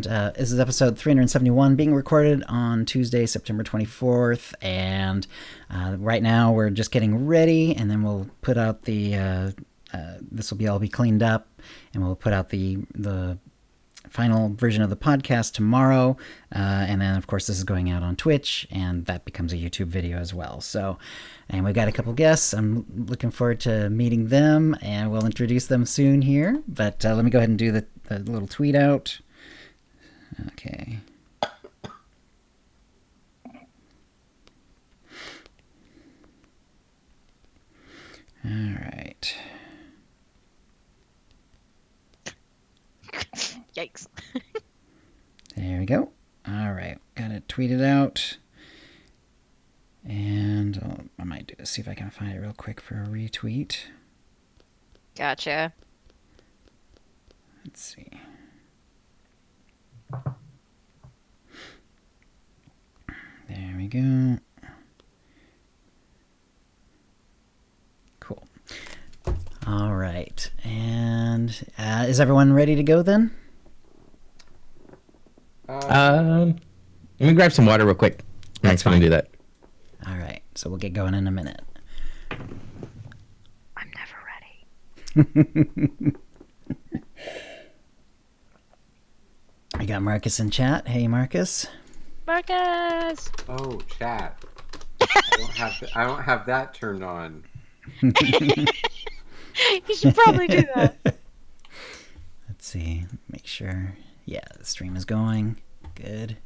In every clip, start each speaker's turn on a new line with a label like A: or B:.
A: this is episode 371 being recorded on Tuesday, September 24th. And right now we're just getting ready, and then we'll put out the this will all be cleaned up, and we'll put out the final version of the podcast tomorrow, and then of course this is going out on Twitch, and that becomes a YouTube video as well. So, and we've got a couple guests. I'm looking forward to meeting them, and we'll introduce them soon here. But let me go ahead and do the little tweet out. Okay. All right.
B: Yikes.
A: There we go. All right. Got it tweeted out. And I might do this, see if I can find it real quick for a retweet.
B: Gotcha.
A: Let's see. There we go. Cool. All right. And is everyone ready to go then?
C: Let me grab some water real quick.
A: That's
C: fine. Do that.
A: All right. So we'll get going in a minute.
B: I'm never ready.
A: I got Marcus in chat. Hey, Marcus.
B: Marcus!
D: Oh, chat. I don't have that turned on.
B: You should probably do that.
A: Let's see. Make sure. Yeah, the stream is going. Good.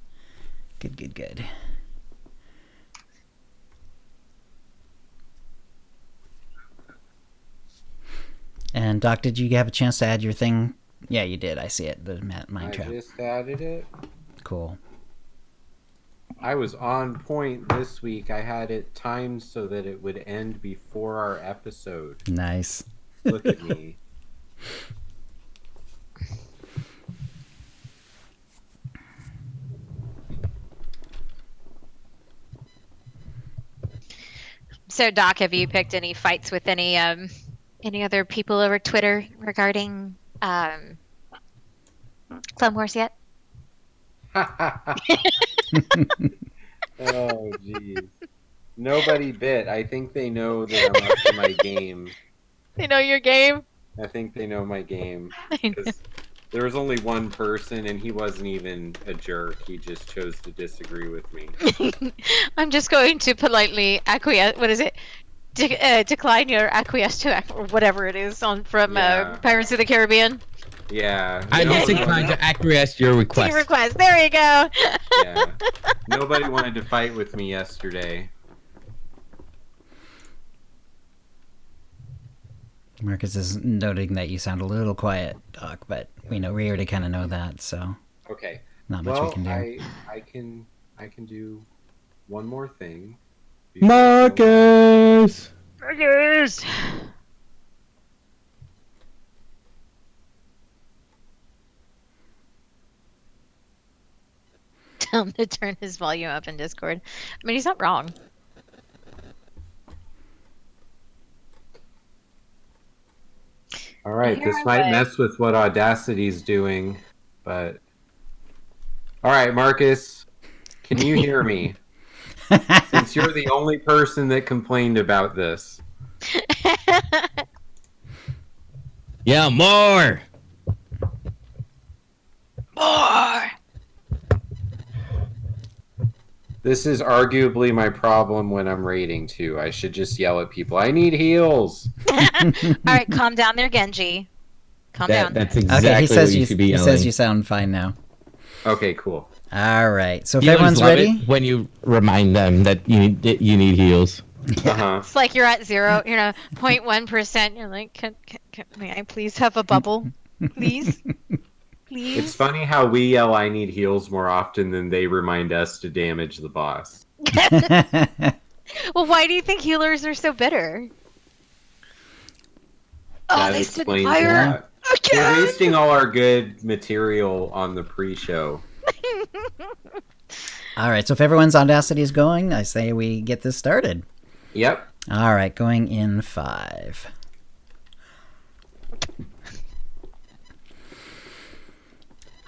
A: Good. And Doc, did you have a chance to add your thing? Yeah, you did. I see it. The mine trap.
D: I just added it.
A: Cool.
D: I was on point this week. I had it timed so that it would end before our episode.
A: Nice.
D: Look at me.
B: So, Doc, have you picked any fights with any other people over Twitter regarding Clone Wars yet?
D: Oh, jeez. Nobody bit. I think they know that I'm up to my game.
B: They know your game?
D: I think they know my game. 'Cause there was only one person, and he wasn't even a jerk. He just chose to disagree with me.
B: I'm just going to politely acquiesce. What is it? Decline your acquiesce to or whatever it is from Pirates of the Caribbean.
D: Yeah.
C: I just declined to acquiesce your request.
B: Your request. There you go.
D: Yeah. Nobody wanted to fight with me yesterday.
A: Marcus is noting that you sound a little quiet, Doc, but we already kind of know that, so
D: Okay.
A: not much we can do.
D: I can do one more thing.
C: Marcus!
B: Marcus! Tell him to turn his volume up in Discord. I mean, he's not wrong.
D: All right, this might mess with what Audacity's doing, but... All right, Marcus, can you hear me? Since you're the only person that complained about this.
C: Yeah, more!
B: More!
D: This is arguably my problem when I'm raiding, too. I should just yell at people, I need heals!
B: All right, calm down there, Genji. Calm down.
C: That's exactly
A: Okay,
C: what you should be
A: he
C: yelling.
A: says you sound fine now.
D: Okay, cool.
A: All right, so if
C: You always
A: everyone's
C: love
A: ready,
C: it when you remind them that you need heals.
D: Uh-huh.
B: It's like you're at 0.1%. You're like, may I please have a bubble? Please? Please?
D: It's funny how we yell I need heals more often than they remind us to damage the boss.
B: Well, why do you think healers are so bitter?
D: That
B: They stood
D: explains
B: fire
D: that.
B: again!
D: We're wasting all our good material on the pre-show.
A: all right. So if everyone's Audacity is going, I say we get this started.
D: Yep.
A: All right, going in 5.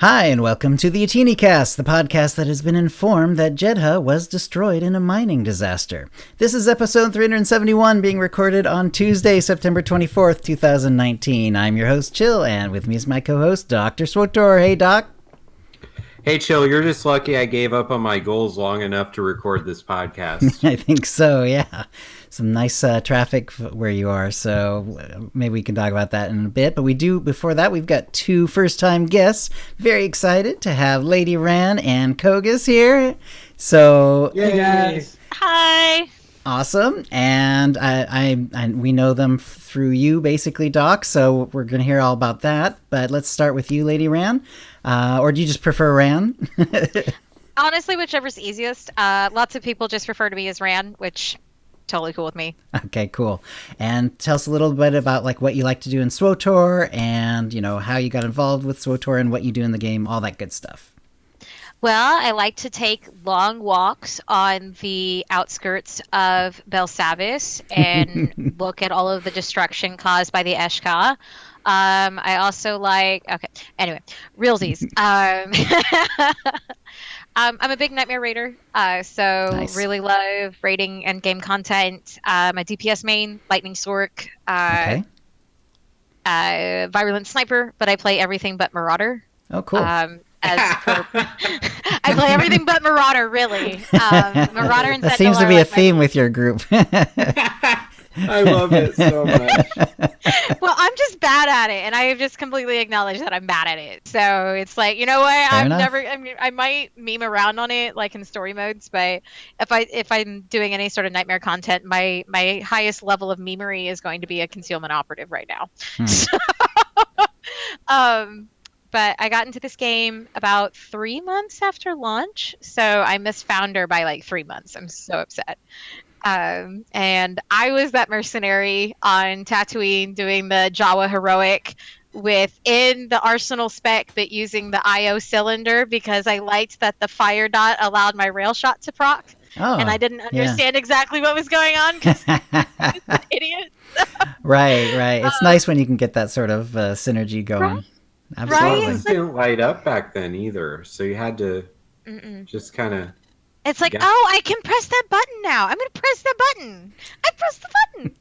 A: Hi, and welcome to the OotiniCast, the podcast that has been informed that Jedha was destroyed in a mining disaster. This is episode 371, being recorded on Tuesday, September 24th, 2019. I'm your host, Chill, and with me is my co-host, Dr SWTOR. Hey, Doc.
D: Hey, Chill, you're just lucky I gave up on my goals long enough to record this podcast.
A: I think so, yeah. Some nice traffic where you are, so maybe we can talk about that in a bit. But before that, we've got two first-time guests. Very excited to have Lady Rann and Kogass here. So,
D: Yay, guys.
B: Hi.
A: Awesome. And we know them through you, basically, Doc, so we're going to hear all about that. But let's start with you, Lady Rann. Or do you just prefer Rann?
B: Honestly, whichever's easiest. Lots of people just refer to me as Rann, which totally cool with me.
A: Okay, cool. And tell us a little bit about like what you like to do in SWTOR and, how you got involved with SWTOR and what you do in the game, all that good stuff.
B: Well, I like to take long walks on the outskirts of Belsavis and look at all of the destruction caused by the Eshka. I also realsies. I'm a big Nightmare Raider, so
A: Nice.
B: really love raiding and game content. My DPS main, Lightning Sork,
A: Okay.
B: Virulent Sniper, but I play everything but Marauder.
A: Oh, cool.
B: I play everything but Marauder, really. Marauder and
A: That
B: Sentinel
A: seems to
B: are
A: be a
B: like my-
A: theme with your group.
D: I love it so much.
B: Well, I'm just bad at it, and I have just completely acknowledged that I'm bad at it. So it's like, you know what?
A: Fair enough.
B: I might meme around on it, like in story modes, but if I'm doing any sort of nightmare content, my highest level of memery is going to be a concealment operative right now. So, but I got into this game about 3 months after launch, so I missed Founder by like 3 months. I'm so upset. And I was that mercenary on Tatooine doing the Jawa heroic within the arsenal spec, but using the IO cylinder because I liked that the fire dot allowed my rail shot to proc.
A: Oh,
B: And I didn't understand exactly what was going on because I was an idiot.
A: Right. It's nice when you can get that sort of synergy going.
B: Right.
A: Absolutely.
D: Buttons didn't light up back then either, so you had to just kind of...
B: It's like,
D: Yeah.
B: oh, I can press that button now. I'm going to press that button. I pressed the button.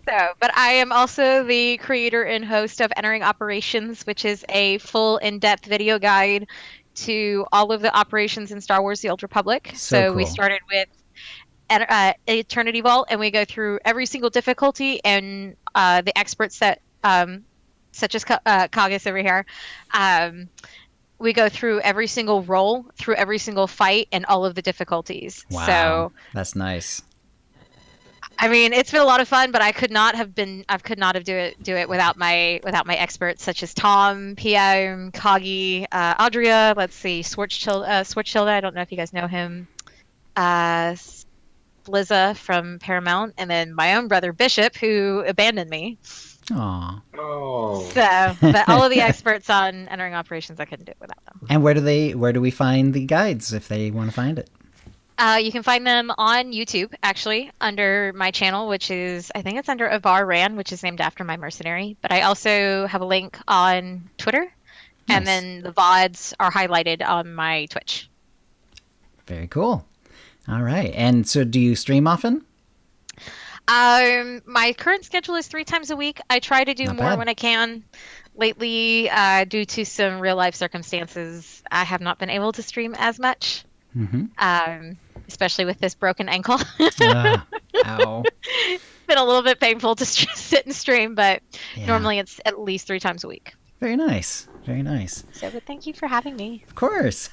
B: But I am also the creator and host of Entering Operations, which is a full in-depth video guide to all of the operations in Star Wars: The Old Republic.
A: So
B: we
A: cool.
B: started with Eternity Vault, and we go through every single difficulty, and the experts that, such as Kogass over here, we go through every single role, through every single fight, and all of the difficulties.
A: Wow.
B: So,
A: That's nice.
B: I mean, it's been a lot of fun, but I could not have do it without my experts such as Tom, PM, Kagi, Audria. Let's see, Schwartzschilder. I don't know if you guys know him. Blizza from Paramount, and then my own brother Bishop, who abandoned me.
A: Aw.
D: Oh.
B: So, but all of the experts on Entering Operations, I couldn't do it without them.
A: And where do we find the guides if they want to find it?
B: You can find them on YouTube, actually, under my channel, which is, I think it's under Avar Rann, which is named after my mercenary. But I also have a link on Twitter, and
A: Nice.
B: then the VODs are highlighted on my Twitch.
A: Very cool. All right. And so do you stream often?
B: My current schedule is 3 times a week. I try to do
A: Not
B: more
A: bad.
B: when I can. Lately, due to some real life circumstances, I have not been able to stream as much.
A: Mm-hmm.
B: Especially with this broken ankle.
A: Ow.
B: It's been a little bit painful to sit and stream, but
A: Yeah.
B: normally it's at least 3 times a week.
A: Very nice. Very nice.
B: So, but thank you for having me.
A: Of course.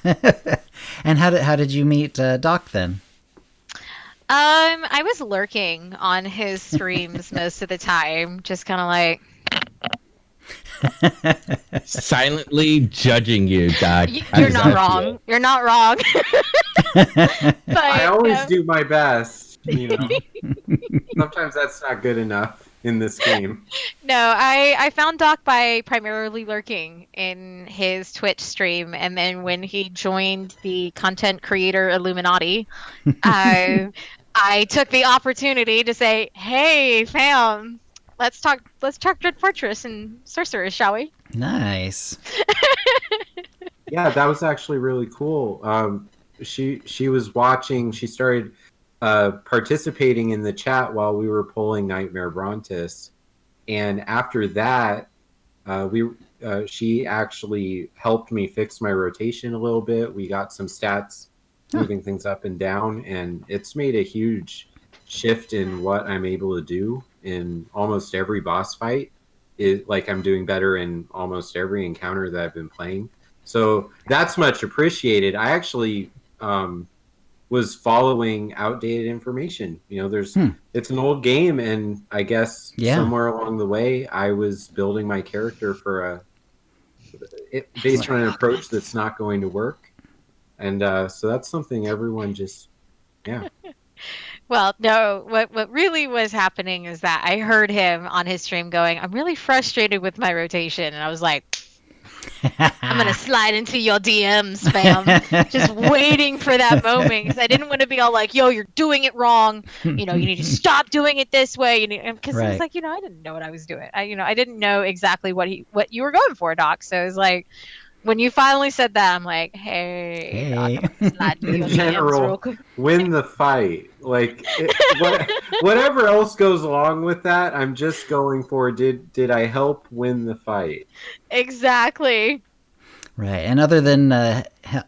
A: And how did you meet Doc then?
B: I was lurking on his streams most of the time, just kind of like,
C: Silently judging you, Doc. How
B: you're
C: does
B: not
C: that
B: wrong.
C: feel?
B: You're not wrong. But,
D: I always do my best, Sometimes that's not good enough in this game.
B: No, I found Doc by primarily lurking in his Twitch stream, and then when he joined the content creator Illuminati, I took the opportunity to say, "Hey, fam, let's talk Dread Fortress and Sorcerers, shall we?
A: Nice.
D: Yeah, that was actually really cool. She was watching. She started participating in the chat while we were pulling Nightmare Brontis, and after that, she actually helped me fix my rotation a little bit. We got some stats, moving things up and down, and it's made a huge shift in what I'm able to do in almost every boss fight. Like I'm doing better in almost every encounter that I've been playing. So that's much appreciated. I actually was following outdated information. It's an old game, and I guess somewhere along the way, I was building my character for based on an approach that's not going to work. And so that's something everyone just,
B: Well, no, what really was happening is that I heard him on his stream going, I'm really frustrated with my rotation. And I was like, I'm going to slide into your DMs, fam. Just waiting for that moment. Because I didn't want to be all like, yo, you're doing it wrong. You need to stop doing it this way. Because it was like, I didn't know what I was doing. I didn't know exactly what you were going for, Doc. So it was like, when you finally said that, I'm like, hey. Doc, I'm gonna slide into your
D: in
B: DMs
D: general,
B: real quick.
D: win the fight. Like whatever else goes along with that, I'm just going for did I help win the fight?
B: Exactly.
A: Right. And other than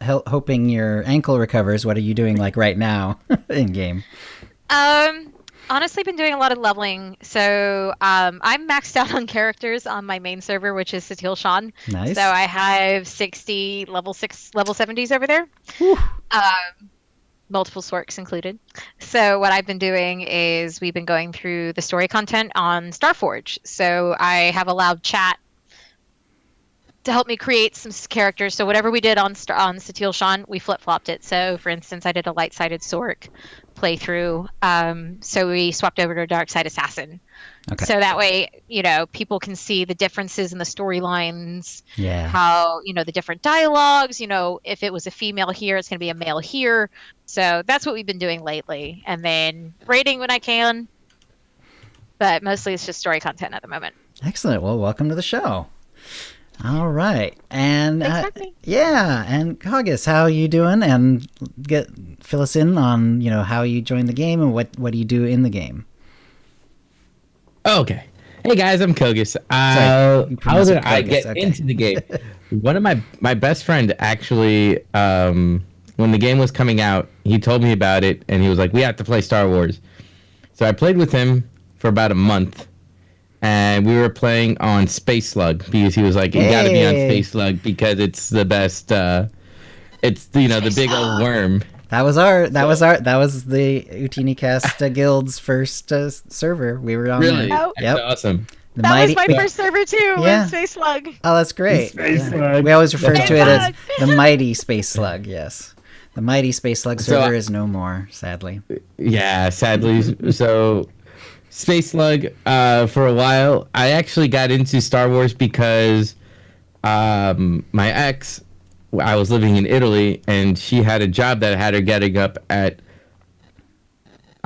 A: hoping your ankle recovers, what are you doing like right now in game?
B: Honestly, been doing a lot of leveling. So I'm maxed out on characters on my main server, which is Satil Shan.
A: Nice.
B: So I have 60 level 70s over there. Multiple Sorks included. So what I've been doing is we've been going through the story content on Starforge. So I have allowed chat to help me create some characters. So whatever we did on Satil Shan, we flip-flopped it. So for instance, I did a light-sided Sork playthrough. So we swapped over to a dark side assassin. Okay. So that way, people can see the differences in the storylines.
A: Yeah.
B: How, the different dialogues, if it was a female here, it's going to be a male here. So that's what we've been doing lately. And then raiding when I can. But mostly it's just story content at the moment.
A: Excellent. Well, welcome to the show. All right. And and Kogass, how are you doing? And fill us in on, how you joined the game and what do you do in the game?
C: Okay. Hey guys, I'm Kogass. How did I get into the game? One of my best friend actually, when the game was coming out, he told me about it and he was like, we have to play Star Wars. So I played with him for about a month. And we were playing on Space Slug because he was like, "You got to be on Space Slug because it's the best. It's the big old worm."
A: That was the OotiniCast Guild's first server. We were on.
C: Really?
A: There.
C: That's awesome.
B: That was my first server too. Was Space Slug.
A: Oh, that's great.
C: Space Slug.
A: We always refer to it as the Mighty Space Slug. Yes, the Mighty Space Slug server is no more, sadly.
C: Yeah, sadly. So. Space Slug, for a while, I actually got into Star Wars because my ex, I was living in Italy, and she had a job that had her getting up at,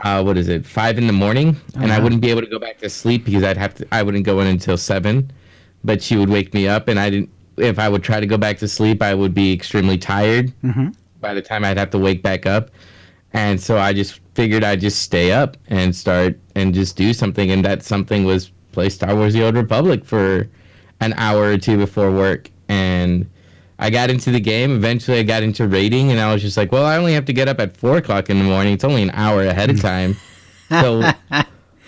C: 5 in the morning, and I wouldn't be able to go back to sleep because I wouldn't go in until 7, but she would wake me up, and if I would try to go back to sleep, I would be extremely tired by the time I'd have to wake back up. And so I just figured I'd just stay up and start and just do something. And that something was play Star Wars The Old Republic for an hour or two before work. And I got into the game. Eventually I got into raiding. And I was just like, well, I only have to get up at 4 o'clock in the morning. It's only an hour ahead of time. So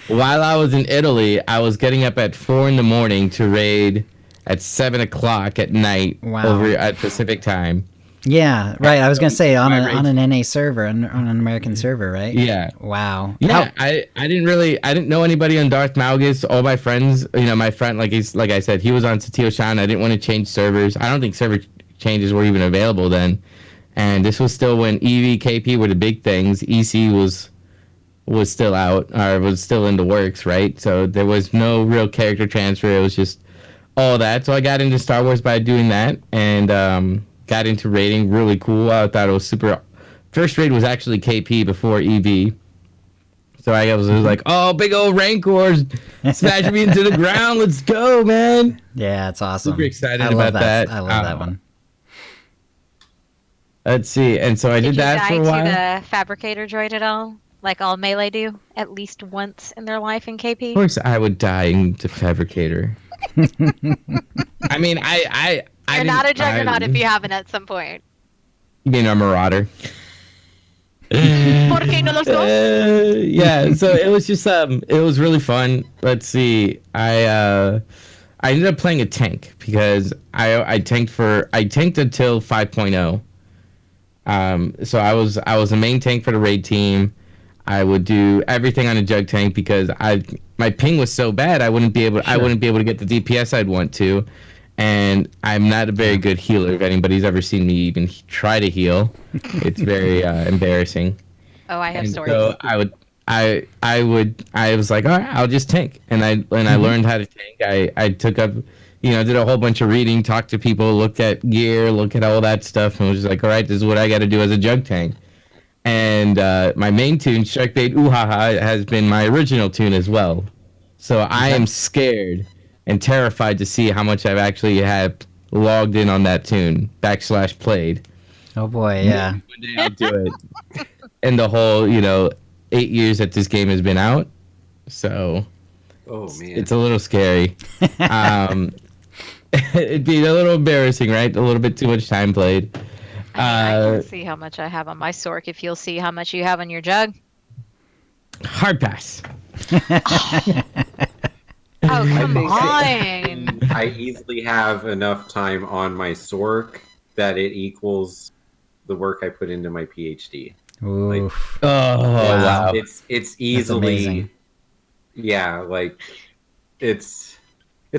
C: while I was in Italy, I was getting up at 4 in the morning to raid at 7 o'clock at night over at Pacific time.
A: Yeah, right. I was gonna say on an NA server, on an American server, right?
C: Yeah.
A: Wow.
C: Yeah, I didn't know anybody on Darth Malgus. All my friends, my friend, like I said, he was on Satil Shan. I didn't want to change servers. I don't think server changes were even available then. And this was still when EV, KP were the big things. EC was still out, or was still in the works, right? So there was no real character transfer. It was just all that. So I got into Star Wars by doing that, and got into raiding. Really cool. I thought it was super. First raid was actually KP before EV. So I was like, oh, big old Rancors smashing me into the ground. Let's go, man.
A: Yeah, it's awesome.
C: Super excited about that.
A: I love that one.
C: Let's see. And so I did that for a while.
B: Did you die to the fabricator droid at all? Like all melee do, at least once in their life in KP?
C: Of course I would die to fabricator. I mean,
B: You're not a juggernaut if you haven't at some point.
C: You mean a marauder?
B: ¿Por qué no los dos?
C: Yeah, so it was just it was really fun. Let's see. I ended up playing a tank because I tanked until 5.0. So I was the main tank for the raid team. I would do everything on a jug tank because my ping was so bad I wouldn't be able to get the DPS I'd want to, and I'm not a very good healer. If anybody's ever seen me even try to heal, it's very embarrassing.
B: Oh, I have stories.
C: So I was like, all right, I'll just tank, and I learned how to tank. I took up, did a whole bunch of reading, talked to people, looked at gear, looked at all that stuff, and was just like, all right, this is what I got to do as a jug tank. And my main tune, Sharkbait Oohaha, has been my original tune as well. So I am scared and terrified to see how much I've actually had logged in on that tune, /played.
A: Oh boy, yeah.
C: One day I'll do it. And the whole, 8 years that this game has been out. So it's a little scary. It'd be a little embarrassing, right? A little bit too much time played.
B: I can see how much I have on my Sork if you'll see how much you have on your jug.
C: Hard pass.
B: Oh, come on.
D: I easily have enough time on my Sork that it equals the work I put into my PhD.
A: Oof.
C: Wow.
D: It's easily, yeah, like it's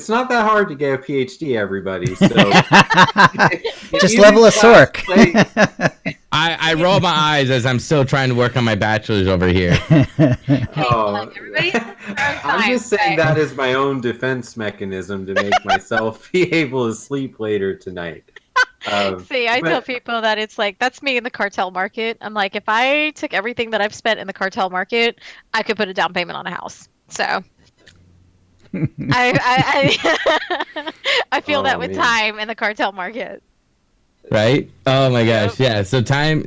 D: not that hard to get a PhD, everybody. So
A: just level a Sork.
C: I roll my eyes as I'm still trying to work on my bachelor's over here.
D: I'm just saying that is my own defense mechanism to make myself be able to sleep later tonight.
B: See, I tell people that it's like, that's me in the cartel market. I'm like, if I took everything that I've spent in the cartel market, I could put a down payment on a house. So I feel that with time in the cartel market.
C: Right? Oh my gosh, yeah. So time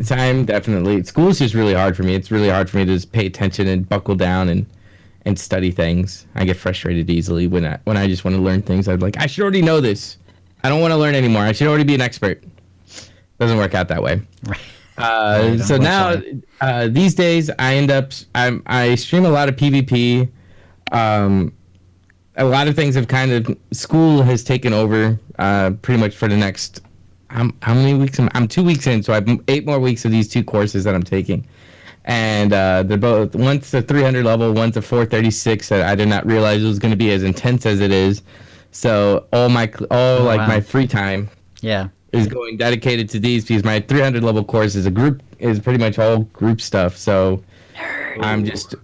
C: definitely. School's just really hard for me. It's really hard for me to just pay attention and buckle down and study things. I get frustrated easily when I just want to learn things. I'm like, I should already know this. I don't want to learn anymore. I should already be an expert. Doesn't work out that way. Right. So now these days I stream a lot of PvP. A lot of things have school has taken over pretty much for the next how many weeks? I'm 2 weeks in, so I have 8 more weeks of these 2 courses that I'm taking. And they're both, one's a 300 level, one's a 436 that I did not realize it was going to be as intense as it is. So my free time is going dedicated to these because my 300 level course is pretty much all group stuff. So I'm just...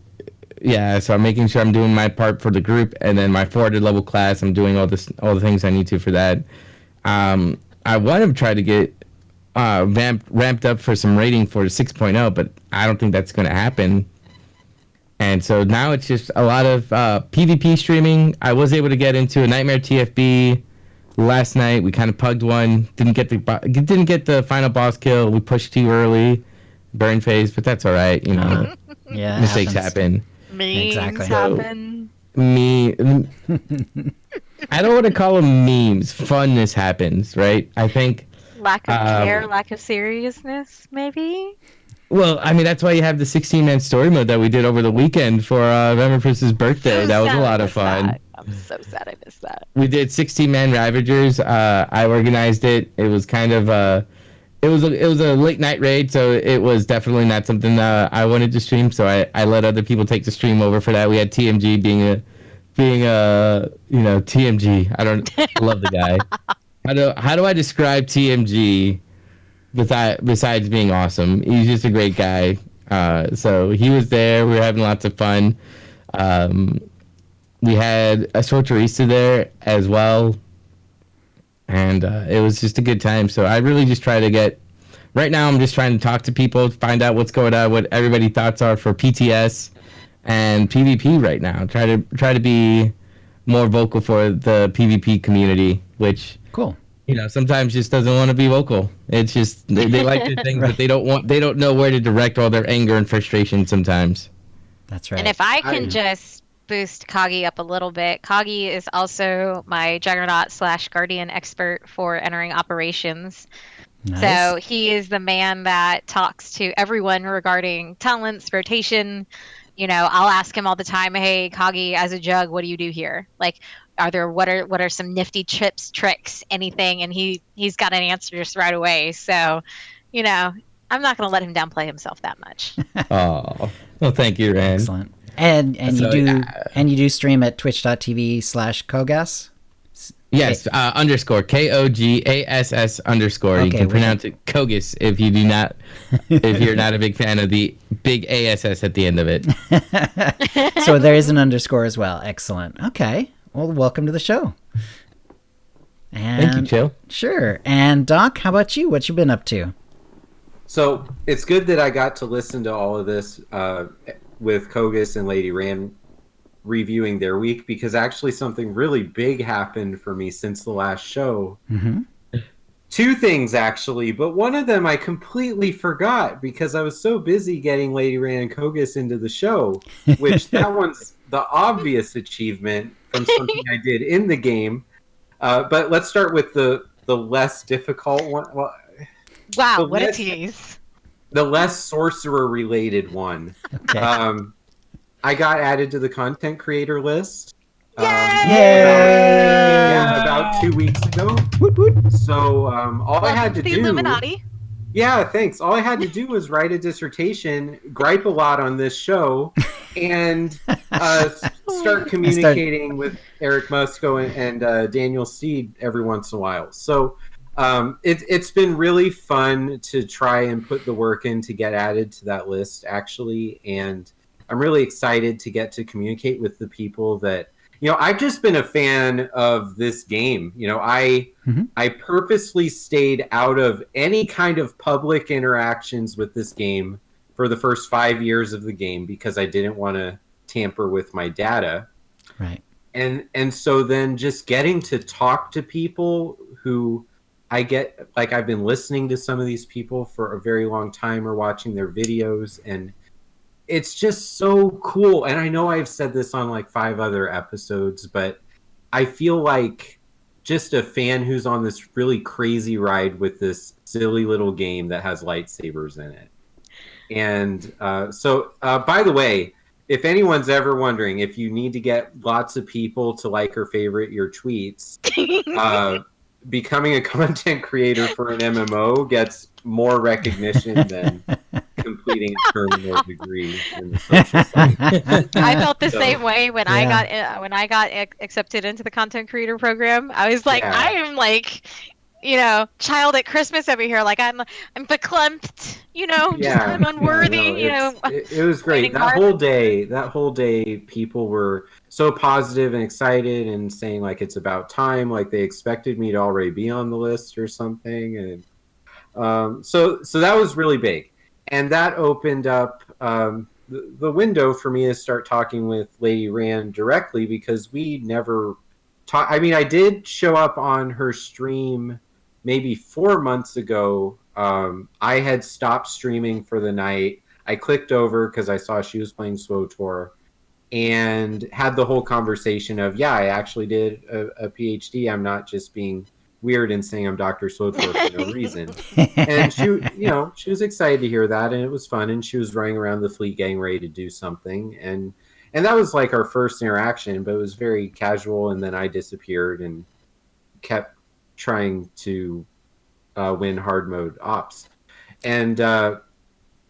C: Yeah, so I'm making sure I'm doing my part for the group, and then my 400 level class, I'm doing all the things I need to for that. I want to try to get ramped up for some rating for 6.0, but I don't think that's going to happen. And so now it's just a lot of PvP streaming. I was able to get into a Nightmare TFB last night. We kind of pugged one. Didn't get the final boss kill. We pushed too early, burn phase, but that's all right.
A: Yeah,
C: mistakes happen.
B: Memes
A: Exactly.
B: happen.
C: I don't want to call them memes. Funness happens, right? I think
B: Lack of care, lack of seriousness, maybe.
C: Well, I mean, that's why you have the 16-man story mode that we did over the weekend for Empress's birthday. That was a lot of fun.
B: I'm so sad I missed that.
C: We did 16-man Ravagers. I organized it. It was kind of it was a late night raid, so it was definitely not something I wanted to stream. So I let other people take the stream over for that. We had TMG being TMG. I love the guy. How do I describe TMG besides being awesome? He's just a great guy. So he was there. We were having lots of fun. We had a sorcerista there as well. And it was just a good time. So I really just try to right now I'm just trying to talk to people, find out what's going on, what everybody's thoughts are for PTS. and PvP right now. Try to be more vocal for the PvP community, which
A: Cool.
C: Sometimes just doesn't want to be vocal. It's just they like their things, but they don't know where to direct all their anger and frustration sometimes.
A: That's right.
B: And if I can just boost Kagi up a little bit, Kagi is also my Juggernaut / Guardian expert for entering operations.
A: Nice.
B: So he is the man that talks to everyone regarding talents, rotation. I'll ask him all the time, "Hey, Kagi, as a Jug, what do you do here? Like, what are some nifty tips, tricks, anything?" And he's got an answer just right away. So, I'm not going to let him downplay himself that much.
C: Oh, well, thank you, Rann.
A: Excellent. And you do stream at twitch.tv/Kogass?
C: Yes, underscore KOGASS underscore. Okay, you can pronounce it Kogass if you're not a big fan of the big ASS at the end of it.
A: So there is an underscore as well. Excellent. Okay. Well, welcome to the show.
C: Thank you, Chill.
A: Sure. And Doc, how about you? What you been up to?
D: So it's good that I got to listen to all of this with Kogass and Lady Rann reviewing their week, because actually something really big happened for me since the last show.
A: Mm-hmm.
D: Two things, actually, but one of them I completely forgot because I was so busy getting Lady Rann and Kogass into the show, which that one's the obvious achievement from something I did in the game. But let's start with the less difficult one. Well,
B: wow, what a tease.
D: The less sorcerer-related one. Okay. I got added to the content creator list. About 2 weeks ago.
A: Woot, woot.
D: So all I had to do...
B: Illuminati.
D: Yeah, thanks. All I had to do was write a dissertation, gripe a lot on this show, and start communicating with Eric Musco and Daniel Steed every once in a while. So it's been really fun to try and put the work in to get added to that list, actually, and I'm really excited to get to communicate with the people that, I've just been a fan of this game. I purposely stayed out of any kind of public interactions with this game for the first 5 years of the game because I didn't want to tamper with my data.
A: Right.
D: And so then just getting to talk to people who I've been listening to some of these people for a very long time or watching their videos, and it's just so cool. And I know I've said this on like 5 other episodes, but I feel like just a fan who's on this really crazy ride with this silly little game that has lightsabers in it. And so, by the way, if anyone's ever wondering if you need to get lots of people to like or favorite your tweets, becoming a content creator for an MMO gets more recognition than completing a terminal degree in the social science.
B: I felt the same way when I got accepted into the content creator program. I was like, I am like, child at Christmas over here. Like I'm verklempt, I'm unworthy.
D: It was great. That whole day, people were so positive and excited and saying like it's about time, like they expected me to already be on the list or something, and so that was really big. And that opened up the window for me to start talking with Lady Rann directly, because we never talked. I mean, I did show up on her stream maybe 4 months ago. I had stopped streaming for the night. I clicked over because I saw she was playing SWTOR and had the whole conversation of, I actually did a PhD. I'm not just being weird and saying I'm Dr. SWTOR for no reason. And she was excited to hear that, and it was fun. And she was running around the fleet getting ready to do something, and that was like our first interaction, but it was very casual. And then I disappeared and kept trying to win hard mode ops, and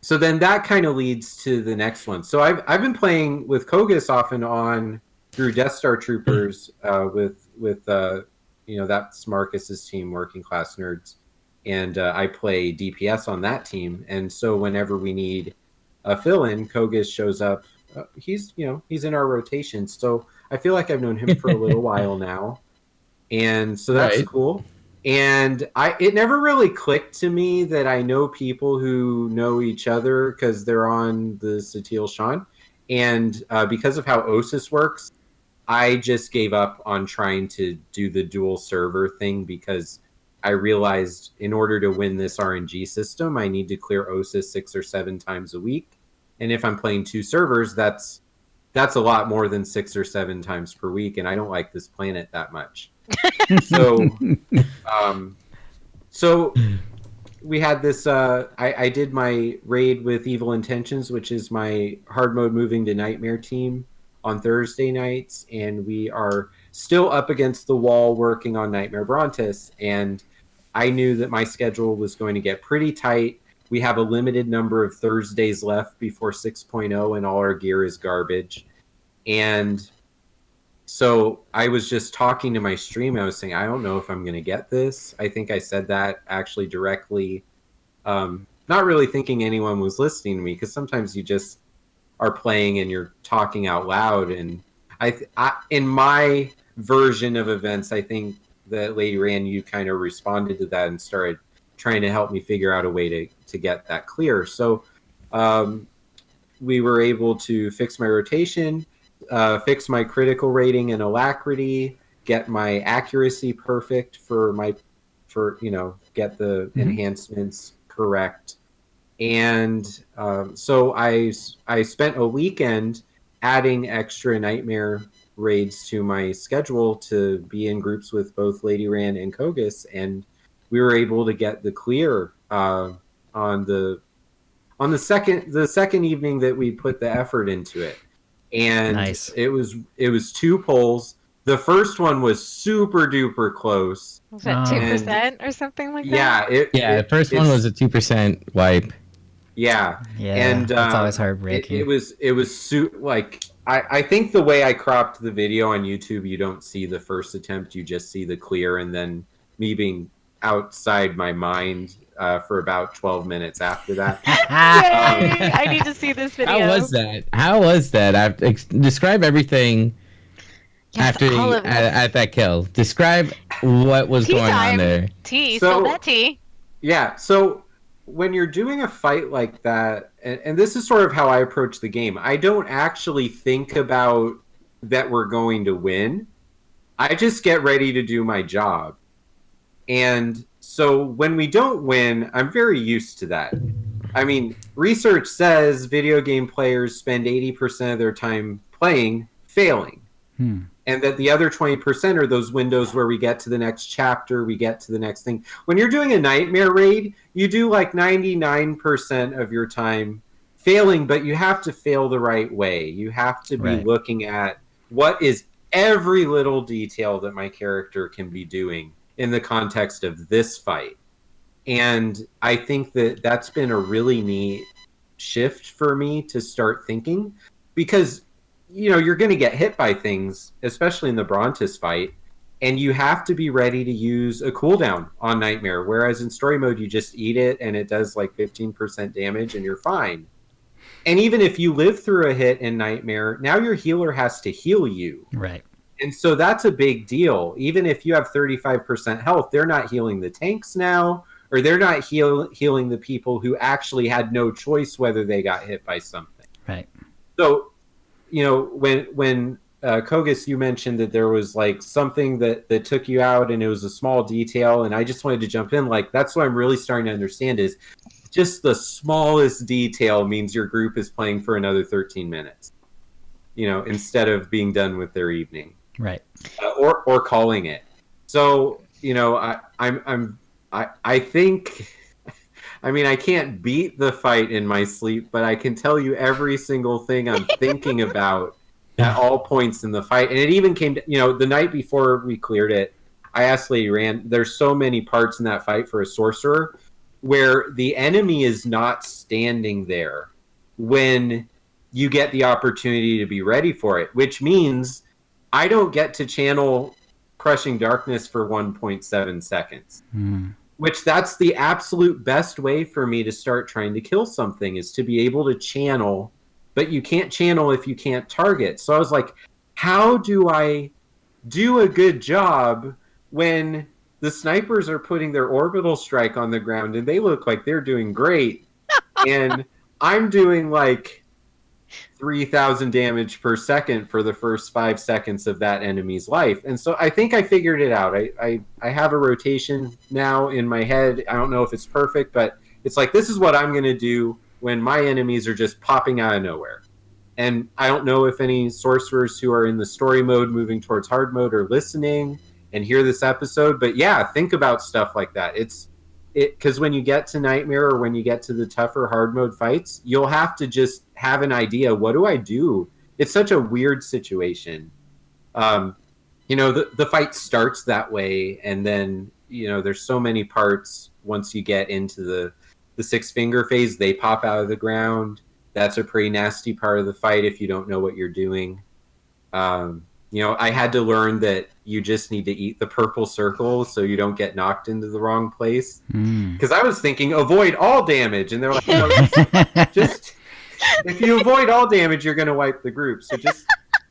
D: so then that kind of leads to the next one. So I've been playing with Kogass off and on through Death Star Troopers with that's Marcus's team, Working Class Nerds, and I play DPS on that team. And so whenever we need a fill-in, Kogass shows up. He's in our rotation, so I feel like I've known him for a little while now, and so that's cool. And it never really clicked to me that I know people who know each other because they're on the Satil Shan. And because of how OSIS works, I just gave up on trying to do the dual server thing because I realized in order to win this RNG system, I need to clear OSIS 6 or 7 times a week. And if I'm playing 2 servers, that's a lot more than 6 or 7 times per week, and I don't like this planet that much. So, so we had this. I did my raid with Evil Intentions, which is my hard mode moving to Nightmare team on Thursday nights, and we are still up against the wall working on Nightmare Brontes. And I knew that my schedule was going to get pretty tight. We have a limited number of Thursdays left before 6.0, and all our gear is garbage. And so I was just talking to my stream. I was saying, I don't know if I'm going to get this. I think I said that actually directly, not really thinking anyone was listening to me, because sometimes you just are playing and you're talking out loud. And I in my version of events, I think that Lady Rann, you kind of responded to that and started trying to help me figure out a way to get that clear. So we were able to fix my rotation, fix my critical rating and alacrity, get my accuracy perfect get the enhancements correct. And so I spent a weekend adding extra Nightmare raids to my schedule to be in groups with both Lady Rann and Kogass, and we were able to get the clear on the second evening that we put the effort into it. And
A: nice.
D: it was 2 polls. The first one was super duper close.
B: Was that 2% or something like
D: that? Yeah,
C: the first one was a 2% wipe.
D: Yeah,
A: and that's always heartbreaking.
D: It was like I think the way I cropped the video on YouTube, you don't see the first attempt, you just see the clear, and then me being outside my mind for about 12 minutes after that.
B: Yay! I need to see this video.
C: How was that? Describe everything.
B: Yes,
C: after at that kill. Describe what was going on there.
B: Spill that tea.
D: Yeah, so when you're doing a fight like that, and this is sort of how I approach the game, I don't actually think about that we're going to win. I just get ready to do my job. And so when we don't win, I'm very used to that. I mean, research says video game players spend 80% of their time playing failing. And that the other 20% are those windows where we get to the next chapter, we get to the next thing. When you're doing a Nightmare raid, you do like 99% of your time failing, but you have to fail the right way. You have to be looking at what is every little detail that my character can be doing in the context of this fight. And I think that that's been a really neat shift for me to start thinking, because you're going to get hit by things, especially in the Brontes fight, and you have to be ready to use a cooldown on Nightmare, whereas in story mode, you just eat it and it does like 15% damage and you're fine. And even if you live through a hit in Nightmare, now your healer has to heal you.
A: Right.
D: And so that's a big deal. Even if you have 35% health, they're not healing the tanks now, or they're not healing the people who actually had no choice whether they got hit by something.
A: Right.
D: So when Kogass, you mentioned that there was like something that took you out and it was a small detail, and I just wanted to jump in. Like, that's what I'm really starting to understand is just the smallest detail means your group is playing for another 13 minutes, instead of being done with their evening.
A: Right.
D: Or calling it. So, I think, I mean, I can't beat the fight in my sleep, but I can tell you every single thing I'm thinking about at all points in the fight. And it even came to, the night before we cleared it, I asked Lady Rann, there's so many parts in that fight for a sorcerer where the enemy is not standing there when you get the opportunity to be ready for it, which means I don't get to channel Crushing Darkness for 1.7 seconds. Which that's the absolute best way for me to start trying to kill something, is to be able to channel, but you can't channel if you can't target. So I was like, how do I do a good job when the snipers are putting their orbital strike on the ground and they look like they're doing great, and I'm doing like 3,000 damage per second for the first 5 seconds of that enemy's life. And so I think I figured it out. I have a rotation now in my head. I don't know if it's perfect, but it's like, this is what I'm going to do when my enemies are just popping out of nowhere. And I don't know if any sorcerers who are in the story mode moving towards hard mode are listening and hear this episode. But yeah, think about stuff like that. Because when you get to Nightmare or when you get to the tougher hard mode fights, you'll have to just have an idea. What do I do? It's such a weird situation. The fight starts that way, and then there's so many parts. Once you get into the 6-finger phase, they pop out of the ground. That's a pretty nasty part of the fight if you don't know what you're doing. I had to learn that you just need to eat the purple circle so you don't get knocked into the wrong place. Because I was thinking, avoid all damage. And they're like, no, just if you avoid all damage, you're going to wipe the group. So just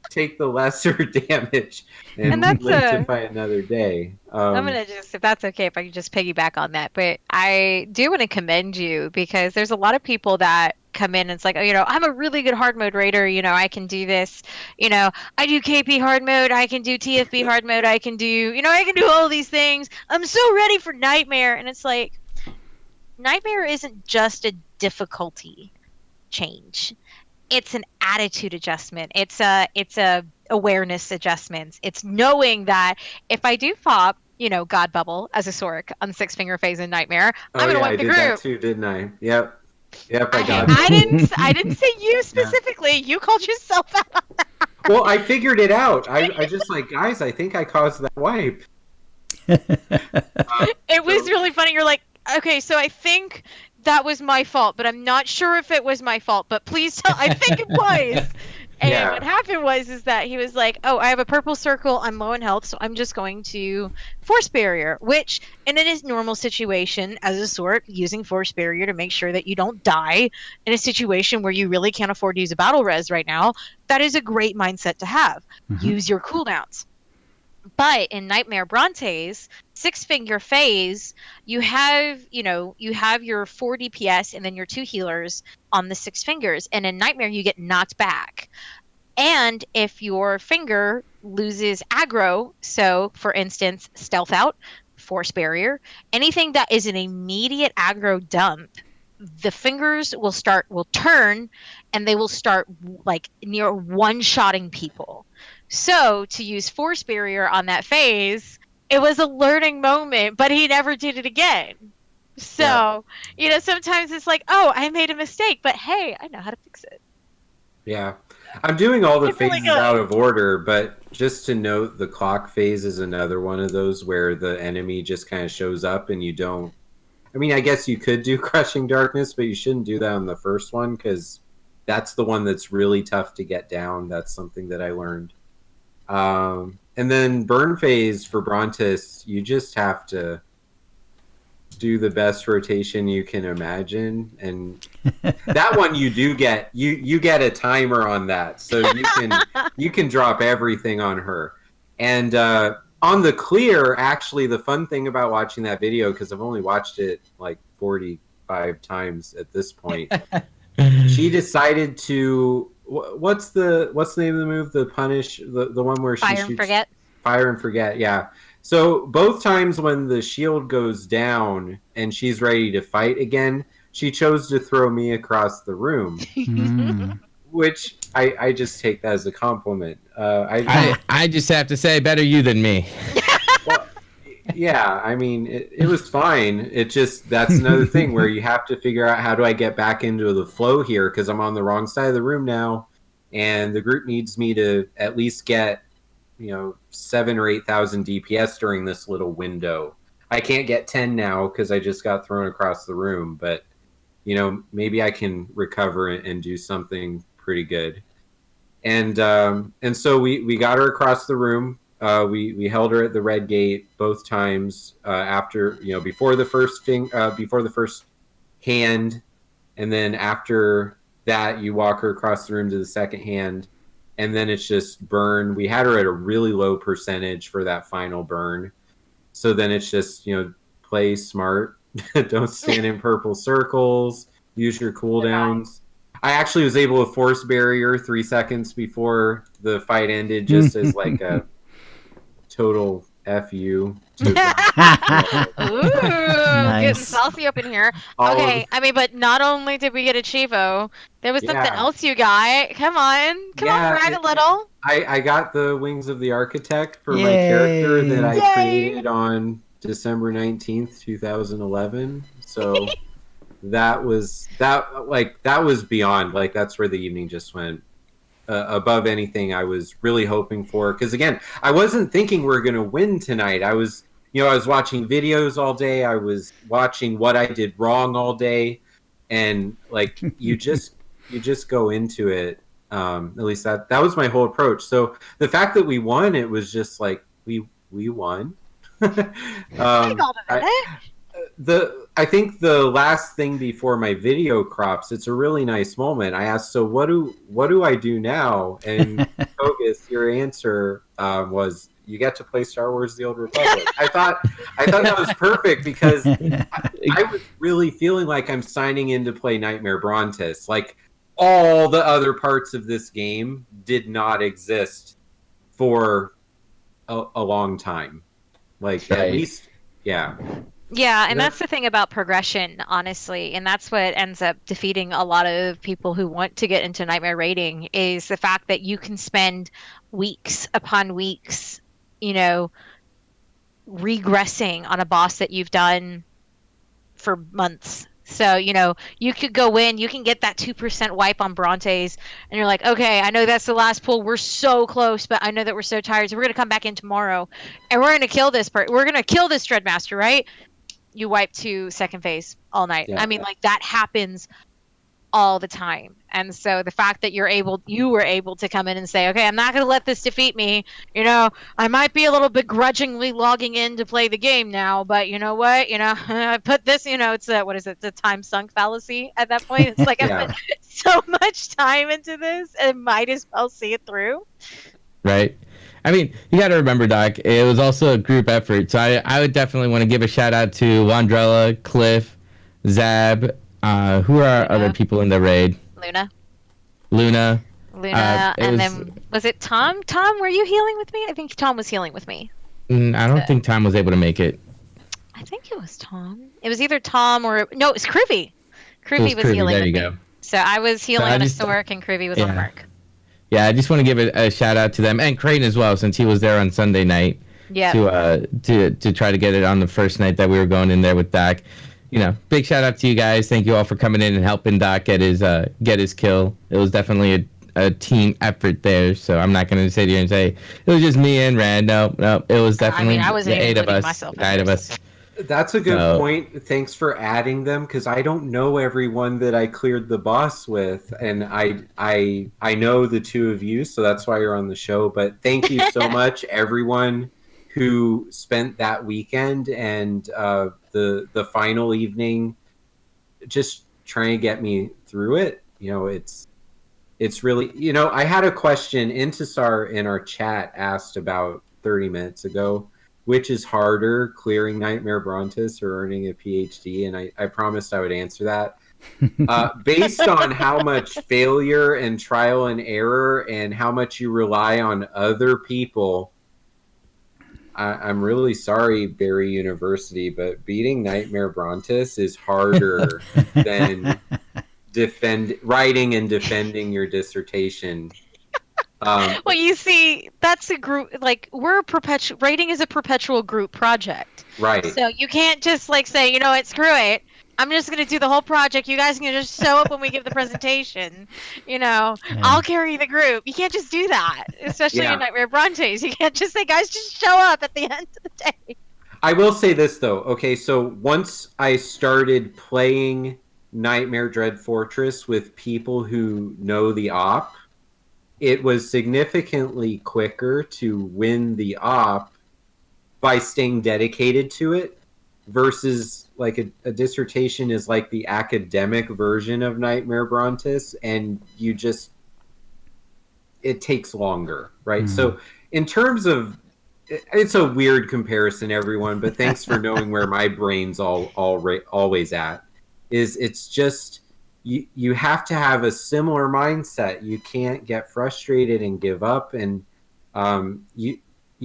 D: take the lesser damage and live to fight another day.
B: I'm going to just, if that's okay, if I could just piggyback on that. But I do want to commend you because there's a lot of people that come in and it's like, oh, I'm a really good hard mode raider. I can do this. I do KP hard mode. I can do TFB hard mode. I can do, I can do all these things. I'm so ready for Nightmare. And it's like, Nightmare isn't just a difficulty change. It's an attitude adjustment. It's a awareness adjustments. It's knowing that if I do pop, God Bubble as a Sork on 6-finger phase in Nightmare, I'm gonna wipe the group.
D: I did that too, didn't I? Yep, I got
B: it. I didn't say you specifically. Yeah. You called yourself out on that.
D: Well, I figured it out. I just like, guys, I think I caused that wipe.
B: It was really funny. You're like, okay, so I think that was my fault, but I'm not sure if it was my fault, but please tell. I think it was. And what happened is that he was like, oh, I have a purple circle. I'm low in health, so I'm just going to Force Barrier, which in his normal situation as a Sork, using Force Barrier to make sure that you don't die in a situation where you really can't afford to use a battle res right now, that is a great mindset to have. Mm-hmm. Use your cooldowns. But in Nightmare Bronte's 6-finger phase, you have your 4 DPS and then your 2 healers on the 6 fingers. And in Nightmare, you get knocked back. And if your finger loses aggro, so for instance, stealth out, Force Barrier, anything that is an immediate aggro dump, the fingers will turn and they will start like near one-shotting people. So to use Force Barrier on that phase, it was a learning moment, but he never did it again. So, sometimes it's like, oh, I made a mistake, but hey, I know how to fix it.
D: Yeah. I'm doing all the phases out of order, but just to note, the clock phase is another one of those where the enemy just kind of shows up and you don't... I mean, I guess you could do Crushing Darkness, but you shouldn't do that on the first one because that's the one that's really tough to get down. That's something that I learned. And then burn phase for Brontes, you just have to do the best rotation you can imagine, and that one you do get you get a timer on that, so you can drop everything on her. And on the clear, actually, the fun thing about watching that video, because I've only watched it like 45 times at this point, she decided to. What's the name of the move? The punish, the one where she
B: Fire
D: shoots...
B: and Forget.
D: Fire and Forget, yeah. So both times when the shield goes down and she's ready to fight again, she chose to throw me across the room, which I just take that as a compliment.
C: I just have to say, better you than me.
D: Well, yeah, I mean, it was fine. It just, that's another thing where you have to figure out, how do I get back into the flow here? Because I'm on the wrong side of the room now, and the group needs me to at least get, 7,000 or 8,000 DPS during this little window. I can't get 10 now because I just got thrown across the room, but, maybe I can recover and do something pretty good. And so we got her across the room. We held her at the red gate both times after, before the first hand, and then after that you walk her across the room to the second hand, and then it's just burn. We had her at a really low percentage for that final burn, so then it's just play smart, don't stand in purple circles, use your cooldowns. I actually was able to force barrier 3 seconds before the fight ended, just as like a total fu to
B: Ooh, getting saucy up in here. Okay, I mean, but not only did we get a Chivo, there was something else you got. Come on, brag a little.
D: I got the Wings of the Architect for my character that I created on December 19th, 2011. So that was beyond, like, that's where the evening just went above anything I was really hoping for. Because again, I wasn't thinking we were going to win tonight. I was watching videos all day. I was watching what I did wrong all day, and like you just go into it. At least that was my whole approach. So the fact that we won, it was just like we won. I think the last thing before my video crops, it's a really nice moment. I asked, so what do I do now? And Kogass, your answer was, you get to play Star Wars: The Old Republic. I thought that was perfect, because I was really feeling like I'm signing in to play Nightmare Brontis. Like, all the other parts of this game did not exist for a long time. Like, at least, yeah.
B: Yeah, and that's the thing about progression, honestly, and that's what ends up defeating a lot of people who want to get into Nightmare raiding, is the fact that you can spend weeks upon weeks, regressing on a boss that you've done for months. So, you could go in, you can get that 2% wipe on Brontes, and you're like, okay, I know that's the last pull. We're so close, but I know that we're so tired, so we're going to come back in tomorrow, and we're going to kill this we're going to kill this Dreadmaster, right? You wipe to second phase all night. Yeah. I mean, like, that happens all the time. And so the fact that you were able to come in and say, okay, I'm not going to let this defeat me. I might be a little begrudgingly logging in to play the game now, but you know what? I put this, it's what is it? The time sunk fallacy at that point. It's like, I put so much time into this and might as well see it through.
C: Right. I mean, you got to remember, Doc, it was also a group effort. So I would definitely want to give a shout out to Wandrella, Cliff, Zab. Who are other people in the raid? Luna.
B: And then was it Tom? Tom, were you healing with me? I think Tom was healing with me.
C: I don't think Tom was able to make it.
B: I think it was Tom. It was either Tom or... No, it was Krivy. Krivy was healing with me. There you go. So I was healing on a Stork and Krivy was on Mark.
C: Yeah, I just want to give a shout out to them, and Crane as well, since he was there on Sunday night.
B: Yeah.
C: To try to get it on the first night that we were going in there with Doc. Big shout out to you guys. Thank you all for coming in and helping Doc get his kill. It was definitely a team effort there. So I'm not going to sit here and say it was just me and Rand. No, it was definitely the 8 of us, 9 of us.
D: That's a good point. Thanks for adding them, because I don't know everyone that I cleared the boss with, and I know the two of you, so that's why you're on the show. But thank you so much, everyone who spent that weekend and the final evening just trying to get me through it. It's really, I had a question. Intisar in our chat asked about 30 minutes ago, which is harder, clearing Nightmare Brontis or earning a PhD? And I promised I would answer that. Based on how much failure and trial and error and how much you rely on other people, I'm really sorry, Barry University, but beating Nightmare Brontis is harder than writing and defending your dissertation.
B: Well, you see, that's a group, like, writing is a perpetual group project.
D: Right.
B: So you can't just, like, say, screw it. I'm just going to do the whole project. You guys can just show up when we give the presentation. I'll carry the group. You can't just do that, especially in Nightmare Brontes. You can't just say, guys, just show up at the end of the day.
D: I will say this, though. Okay, so once I started playing Nightmare Dread Fortress with people who know the op, it was significantly quicker to win the op by staying dedicated to it versus like a dissertation is like the academic version of Nightmare Brontis, and it takes longer, right? Mm-hmm. So in terms of, it's a weird comparison, everyone, but thanks for knowing where my brain's always at. It's just you have to have a similar mindset. You can't get frustrated and give up, and you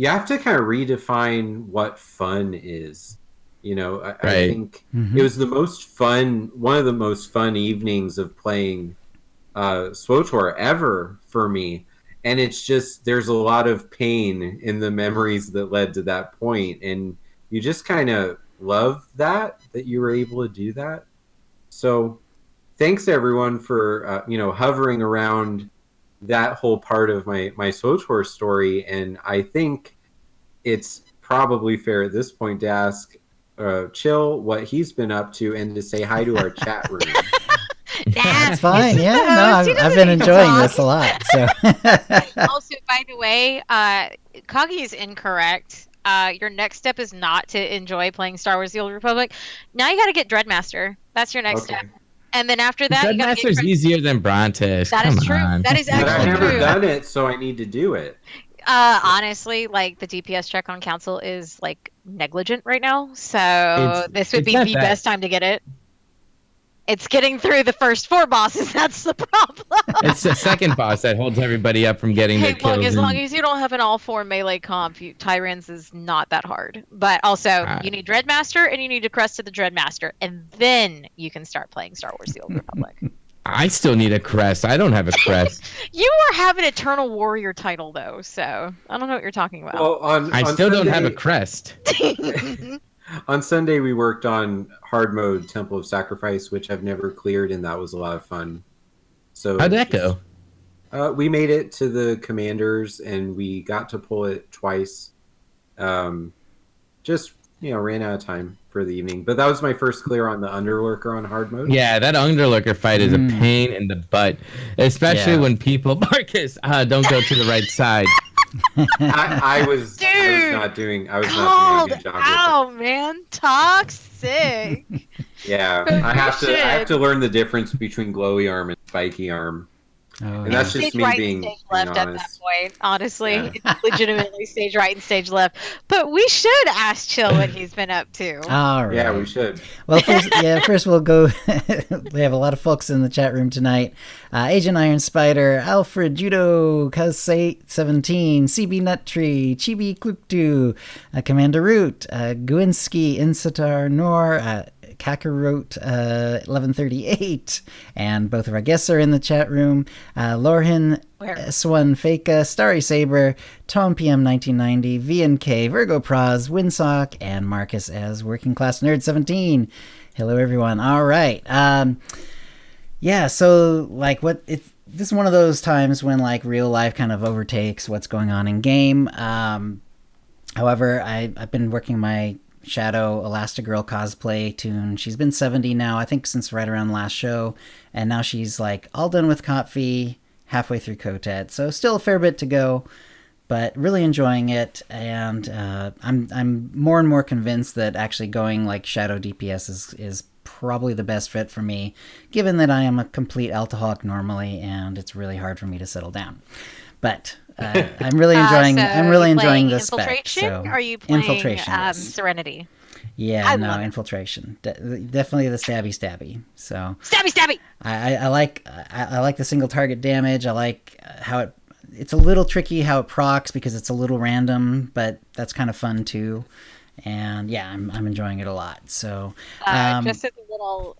D: have to kind of redefine what fun is. I think it was one of the most fun evenings of playing SWTOR ever for me. And it's just, there's a lot of pain in the memories that led to that point. And you just kind of love that you were able to do that. So thanks everyone for, hovering around that whole part of my SWTOR story. And I think it's probably fair at this point to ask Chill what he's been up to and to say hi to our chat room.
A: That's fine. Yeah, no, I've been enjoying this a lot. So,
B: also, by the way, Kagi is incorrect. Your next step is not to enjoy playing Star Wars: The Old Republic. Now you got to get Dreadmaster. That's your next step. And then after that,
C: Dreadmaster's easier than Brontes.
B: That is true. That is actually true.
D: But I've never done it, so I need to do it.
B: Honestly, like the DPS check on Council is like negligent right now, so this would be the best time to get it. It's getting through the first 4 bosses. That's the problem.
C: It's the second boss that holds everybody up from getting their kills.
B: Look, as long as you don't have an all-4 melee comp, Tyrants is not that hard. But also, you need Dreadmaster and you need to crest to the Dreadmaster, and then you can start playing Star Wars: The Old Republic.
C: I still need a crest. I don't have a crest.
B: You have an Eternal Warrior title, though, so I don't know what you're talking about.
D: Well,
C: I still don't have a crest.
D: On Sunday, we worked on hard mode Temple of Sacrifice, which I've never cleared, and that was a lot of fun. So
C: how'd that go?
D: We made it to the commanders, and we got to pull it twice. Just ran out of time for the evening. But that was my first clear on the Underlurker on hard mode.
C: Yeah, that Underlurker fight is a pain in the butt, especially when people, Marcus, don't go to the right side.
D: I was not doing a good job.
B: Oh man, toxic.
D: Yeah, I have to learn the difference between glowy arm and spiky arm. And that's just me being
B: left
D: honest.
B: at that point. Honestly, it's legitimately stage right and stage left. But we should ask Chill what he's been up to.
A: All right.
D: Yeah, we should.
A: Well, first we'll go. We have a lot of folks in the chat room tonight. Agent Iron Spider, Alfred Judo, Kazate 17, CB Nuttree, Chibi Kluktu, Commander Root, Guinsky, Insitar Nor, Kakarot 1138, and both of our guests are in the chat room. Lorhin, S1 Faka, Starry Saber, Tom PM 1990, VNK, Virgo Praz, Winsock, and Marcus as Working Class Nerd 17. Hello, everyone. All right. So this is one of those times when like real life kind of overtakes what's going on in game. However, I've been working my Shadow Elastigirl cosplay tune. She's been 70 now, I think, since right around last show, and now she's like all done with Kotfi, halfway through Kotet, so still a fair bit to go, but really enjoying it. And I'm more and more convinced that actually going like Shadow DPS is probably the best fit for me, given that I am a complete alcoholic normally, and it's really hard for me to settle down. But I'm really enjoying. I'm really enjoying this spec. So
B: are you playing
A: Infiltration?
B: Serenity?
A: Yeah, Infiltration. Definitely the stabby. So
B: stabby.
A: I like the single target damage. I like how it's a little tricky how it procs because it's a little random, but that's kind of fun too. And yeah, I'm enjoying it a lot. So
B: just as a little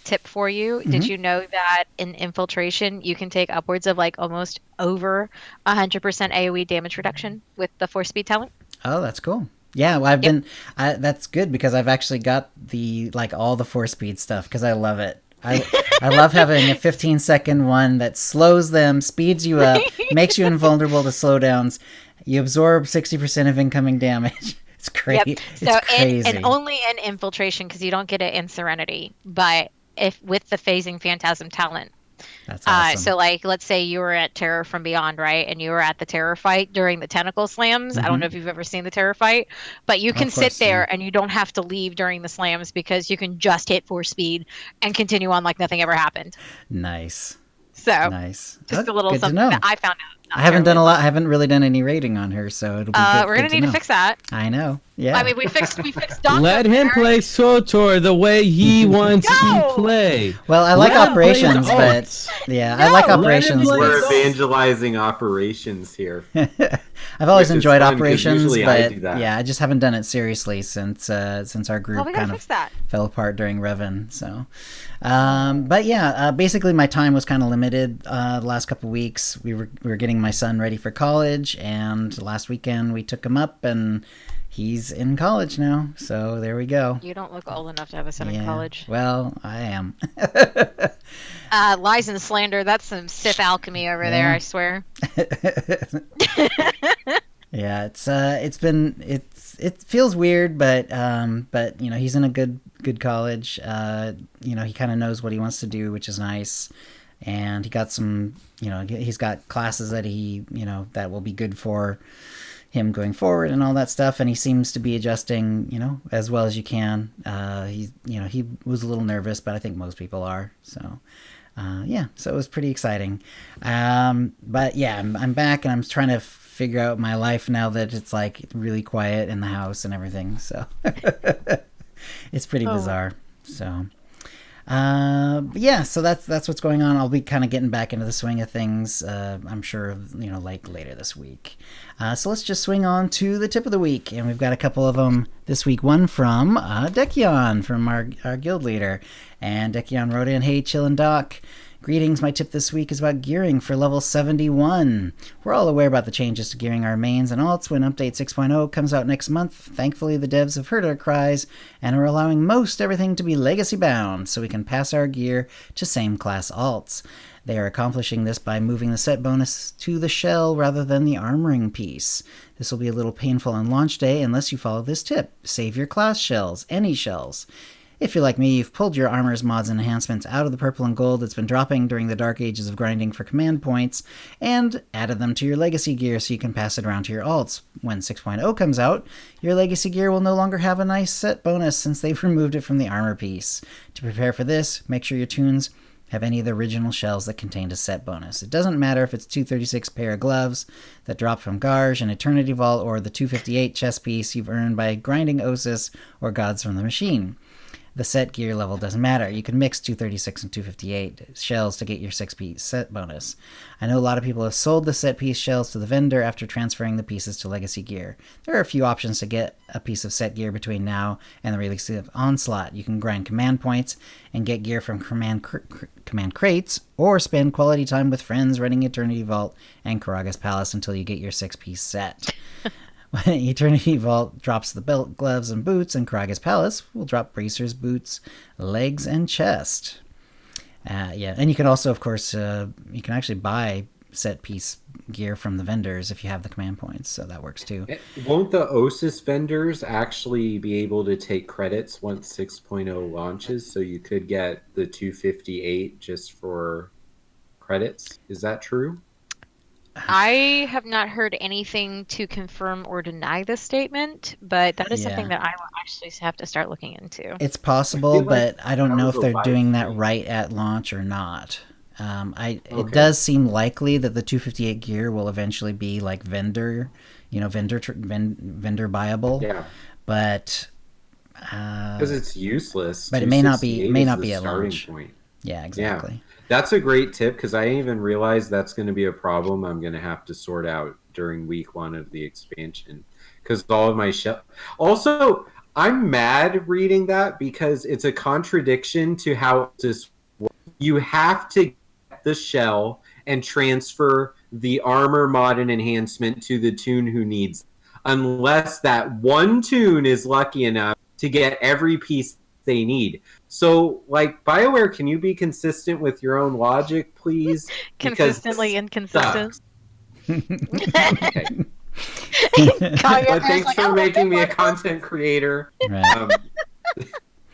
B: tip for you, did you know that in Infiltration you can take upwards of like almost over 100% AoE damage reduction with the 4-speed talent?
A: Oh, that's cool. Yeah, well, that's good because I've actually got the like all the 4-speed stuff because I love it. I love having a 15-second one that slows them, speeds you up, makes you invulnerable to slowdowns. You absorb 60% of incoming damage. It's crazy.
B: Yep. So and only in Infiltration because you don't get it in Serenity, but if with the phasing Phantasm talent.
A: That's awesome.
B: So like, let's say you were at Terror from Beyond, right? And you were at the Terror fight during the Tentacle Slams. I don't know if you've ever seen the Terror fight, but you can sit there and you don't have to leave during the slams because you can just hit 4-speed and continue on like nothing ever happened.
A: Nice.
B: So
A: nice.
B: Just a little something that I found out.
A: I haven't done a lot. I haven't really done any rating on her, so it'll be good.
B: We're gonna need to fix that.
A: I know. Yeah.
B: I mean, we fixed Dr.
C: Let him play SWTOR the way he wants to play.
A: Well, I like operations, but I like operations.
D: We're evangelizing operations here.
A: I've always enjoyed
D: fun,
A: operations,
D: I
A: but I just haven't done it seriously since our group kind of fell apart during Revan. So, but basically my time was kind of limited the last couple of weeks. We were getting my son ready for college, and last weekend we took him up, and he's in college now. So there we go.
B: You don't look old enough to have a son in college.
A: Well, I am.
B: Lies and slander. That's some Sith alchemy over there, I swear.
A: Yeah, it feels weird, but he's in a good college. He kind of knows what he wants to do, which is nice. And he got some, he's got classes that that will be good for him going forward and all that stuff. And he seems to be adjusting, as well as you can. He was a little nervous, but I think most people are. So, so it was pretty exciting. But yeah, I'm back, and I'm trying to figure out my life now that it's like really quiet in the house and everything. So it's pretty bizarre. So, so that's what's going on. I'll be kind of getting back into the swing of things. I'm sure, like later this week. So let's just swing on to the tip of the week. And we've got a couple of them this week. One from Dekion, from our guild leader. And Dekion wrote in, "Hey, Chillin' Doc. Greetings, my tip this week is about gearing for level 71. We're all aware about the changes to gearing our mains and alts when Update 6.0 comes out next month. Thankfully, the devs have heard our cries and are allowing most everything to be legacy bound, so we can pass our gear to same class alts. They are accomplishing this by moving the set bonus to the shell rather than the armoring piece. This will be a little painful on launch day unless you follow this tip. Save your class shells, any shells. If you're like me, you've pulled your armors, mods, and enhancements out of the purple and gold that's been dropping during the dark ages of grinding for command points, and added them to your legacy gear so you can pass it around to your alts. When 6.0 comes out, your legacy gear will no longer have a nice set bonus since they've removed it from the armor piece. To prepare for this, make sure your tunes have any of the original shells that contained a set bonus. It doesn't matter if it's 236 pair of gloves that drop from Garge and Eternity Vault, or the 258 chest piece you've earned by grinding Osis or Gods from the Machine. The set gear level doesn't matter. You can mix 236 and 258 shells to get your 6-piece set bonus. I know a lot of people have sold the set piece shells to the vendor after transferring the pieces to legacy gear. There are a few options to get a piece of set gear between now and the release of Onslaught. You can grind command points and get gear from command crates, or spend quality time with friends running Eternity Vault and Kogass Palace until you get your 6-piece set. When Eternity Vault drops the belt, gloves, and boots, and Kogass Palace will drop bracers, boots, legs, and chest. And you can also, of course, you can actually buy set piece gear from the vendors if you have the command points, so that works too.
D: Won't the Osis vendors actually be able to take credits once 6.0 launches, so you could get the 258 just for credits? Is that true?
B: I have not heard anything to confirm or deny this statement, but that is something that I will actually have to start looking into.
A: It's possible, but I don't know if they're doing that right at launch or not. It does seem likely that the 258 gear will eventually be like vendor buyable. Yeah. But
D: because it's useless.
A: But it may not be at launch. Point. Yeah, exactly.
D: Yeah. That's a great tip, because I didn't even realize that's going to be a problem I'm going to have to sort out during week 1 of the expansion. Because all of my shell... Also, I'm mad reading that because it's a contradiction to how this works. You have to get the shell and transfer the armor mod and enhancement to the toon who needs it, unless that one toon is lucky enough to get every piece they need. So, like, BioWare, can you be consistent with your own logic, please?
B: Consistently inconsistent.
D: Okay. But thanks for making me a content creator.
A: Right.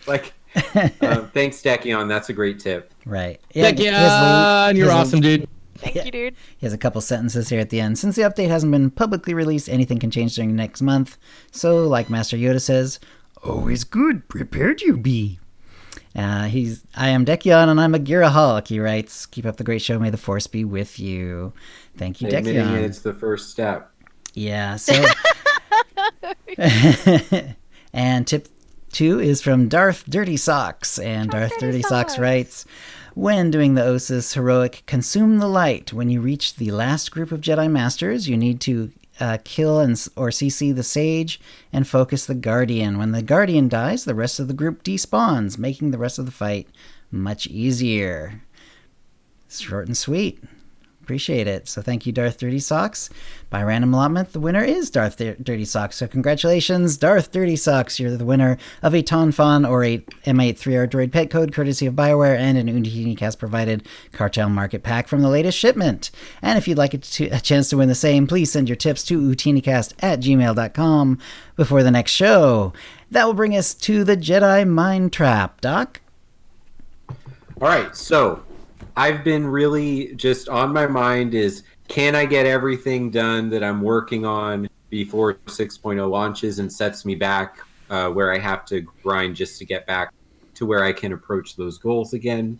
D: Thanks, Dekion. That's a great tip.
A: Right.
C: Yeah, Dekion, you're awesome, dude.
B: Thank you, dude.
A: He has a couple sentences here at the end. Since the update hasn't been publicly released, anything can change during next month. So, like Master Yoda says, always good prepared you be. I am Dekion, and I'm a Giraholic, he writes. Keep up the great show. May the force be with you. Thank you,
D: Admitting
A: Dekion.
D: it's the first step.
A: Yeah, so... And tip 2 is from Darth Dirty Socks. And Darth Dirty Socks writes, when doing the Osis heroic Consume the Light, when you reach the last group of Jedi Masters, you need to kill or CC the Sage and focus the Guardian. When the Guardian dies, the rest of the group despawns, making the rest of the fight much easier. Short and sweet. Appreciate it. So thank you, Darth Dirty Socks. By random allotment, the winner is Darth Dirty Socks. So congratulations, Darth Dirty Socks. You're the winner of a Tonfon or a M8 3R Droid pet code courtesy of BioWare and an OotiniCast provided Cartel Market Pack from the latest shipment. And if you'd like a chance to win the same, please send your tips to OotiniCast@gmail.com before the next show. That will bring us to the Jedi Mind Trap. Doc?
D: All right, so I've been really just on my mind is, can I get everything done that I'm working on before 6.0 launches and sets me back where I have to grind just to get back to where I can approach those goals again?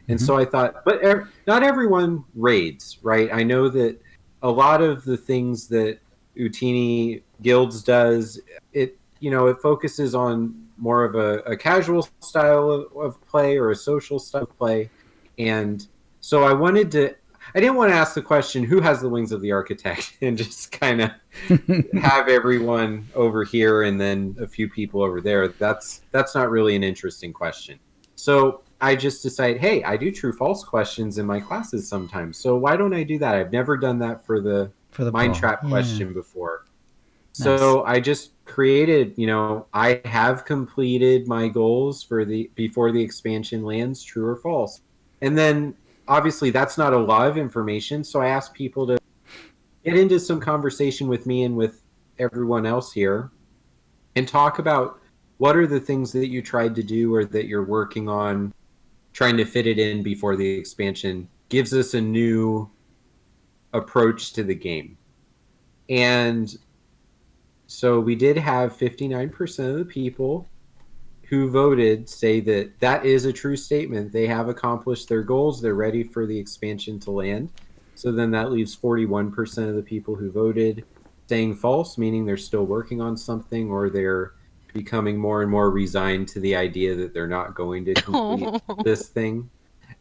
D: And so I thought, but not everyone raids, right? I know that a lot of the things that Utini Guilds does, it focuses on more of a casual style of play or a social style of play. And so I didn't want to ask the question, who has the wings of the architect, and just kind of have everyone over here and then a few people over there. That's not really an interesting question. So I just decided, hey, I do true false questions in my classes sometimes. So why don't I do that? I've never done that for the mind trap question before. Nice. So I just created, I have completed my goals before the expansion lands, true or false. And then, obviously, that's not a lot of information, so I asked people to get into some conversation with me and with everyone else here and talk about what are the things that you tried to do or that you're working on, trying to fit it in before the expansion gives us a new approach to the game. And so we did have 59% of the people who voted say that is a true statement. They have accomplished their goals. They're ready for the expansion to land. So then that leaves 41% of the people who voted saying false, meaning they're still working on something or they're becoming more and more resigned to the idea that they're not going to complete this thing.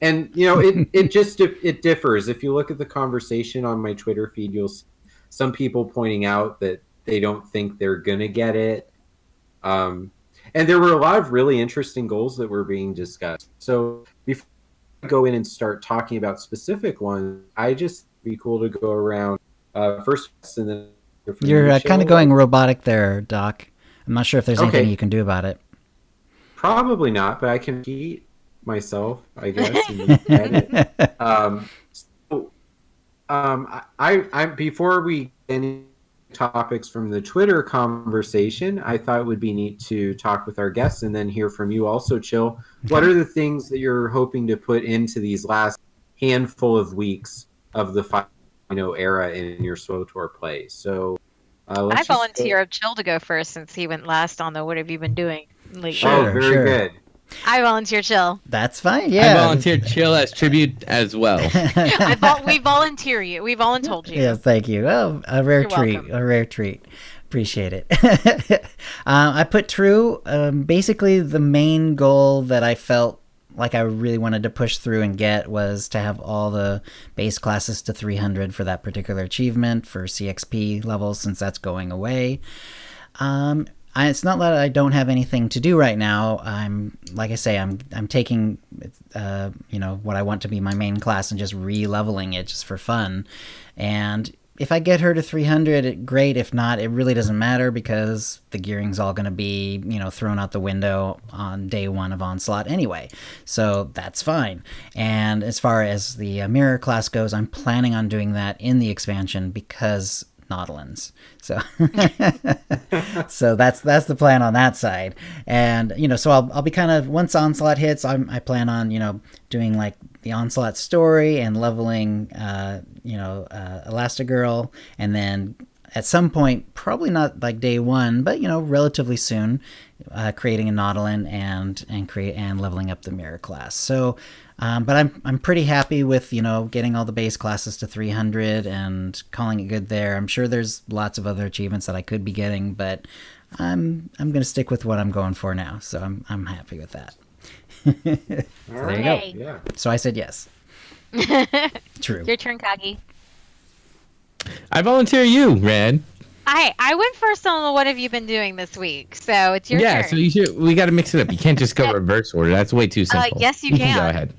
D: And, it differs. If you look at the conversation on my Twitter feed, you'll see some people pointing out that they don't think they're going to get it. And there were a lot of really interesting goals that were being discussed. So before I go in and start talking about specific ones, I just be cool to go around first and then...
A: You're kind of going robotic there, Doc. I'm not sure if there's anything you can do about it.
D: Probably not, but I can repeat myself, I guess. And edit. I before we get any topics from the Twitter conversation, I thought it would be neat to talk with our guests and then hear from you also, Chill. What are the things that you're hoping to put into these last handful of weeks of the 5.0 era in your SWTOR play? So
B: I volunteer Chill to go first since he went last on the what have you been doing lately.
A: Sure,
D: very good.
B: I volunteer Chill.
A: That's fine, yeah.
C: I volunteer Chill as tribute as well.
B: We volunteer you. We voluntold you.
A: Yes, thank you. Oh, a rare treat. Welcome. A rare treat. Appreciate it. I put true. Basically, the main goal that I felt like I really wanted to push through and get was to have all the base classes to 300 for that particular achievement for CXP levels, since that's going away. It's not that I don't have anything to do right now. I'm taking, what I want to be my main class and just re-leveling it just for fun. And if I get her to 300, great. If not, it really doesn't matter because the gearing's all going to be, thrown out the window on day one of Onslaught anyway. So that's fine. And as far as the mirror class goes, I'm planning on doing that in the expansion because Nautilins. So so that's the plan on that side. And so I'll be kind of, once Onslaught hits, I plan on doing like the Onslaught story and leveling Elastigirl, and then at some point, probably not like day one, but relatively soon, creating a Nautilin and leveling up the mirror class. So, but I'm pretty happy with getting all the base classes to 300 and calling it good there. I'm sure there's lots of other achievements that I could be getting, but I'm gonna stick with what I'm going for now. So I'm happy with that. So there you go.
D: Yeah.
A: So I said yes. True.
B: Your turn, Kagi.
C: I volunteer you, Rand.
B: I went first on what have you been doing this week, so it's your turn.
C: Yeah, so we got to mix it up. You can't just go reverse order. That's way too simple.
B: Yes, you can.
C: Go ahead.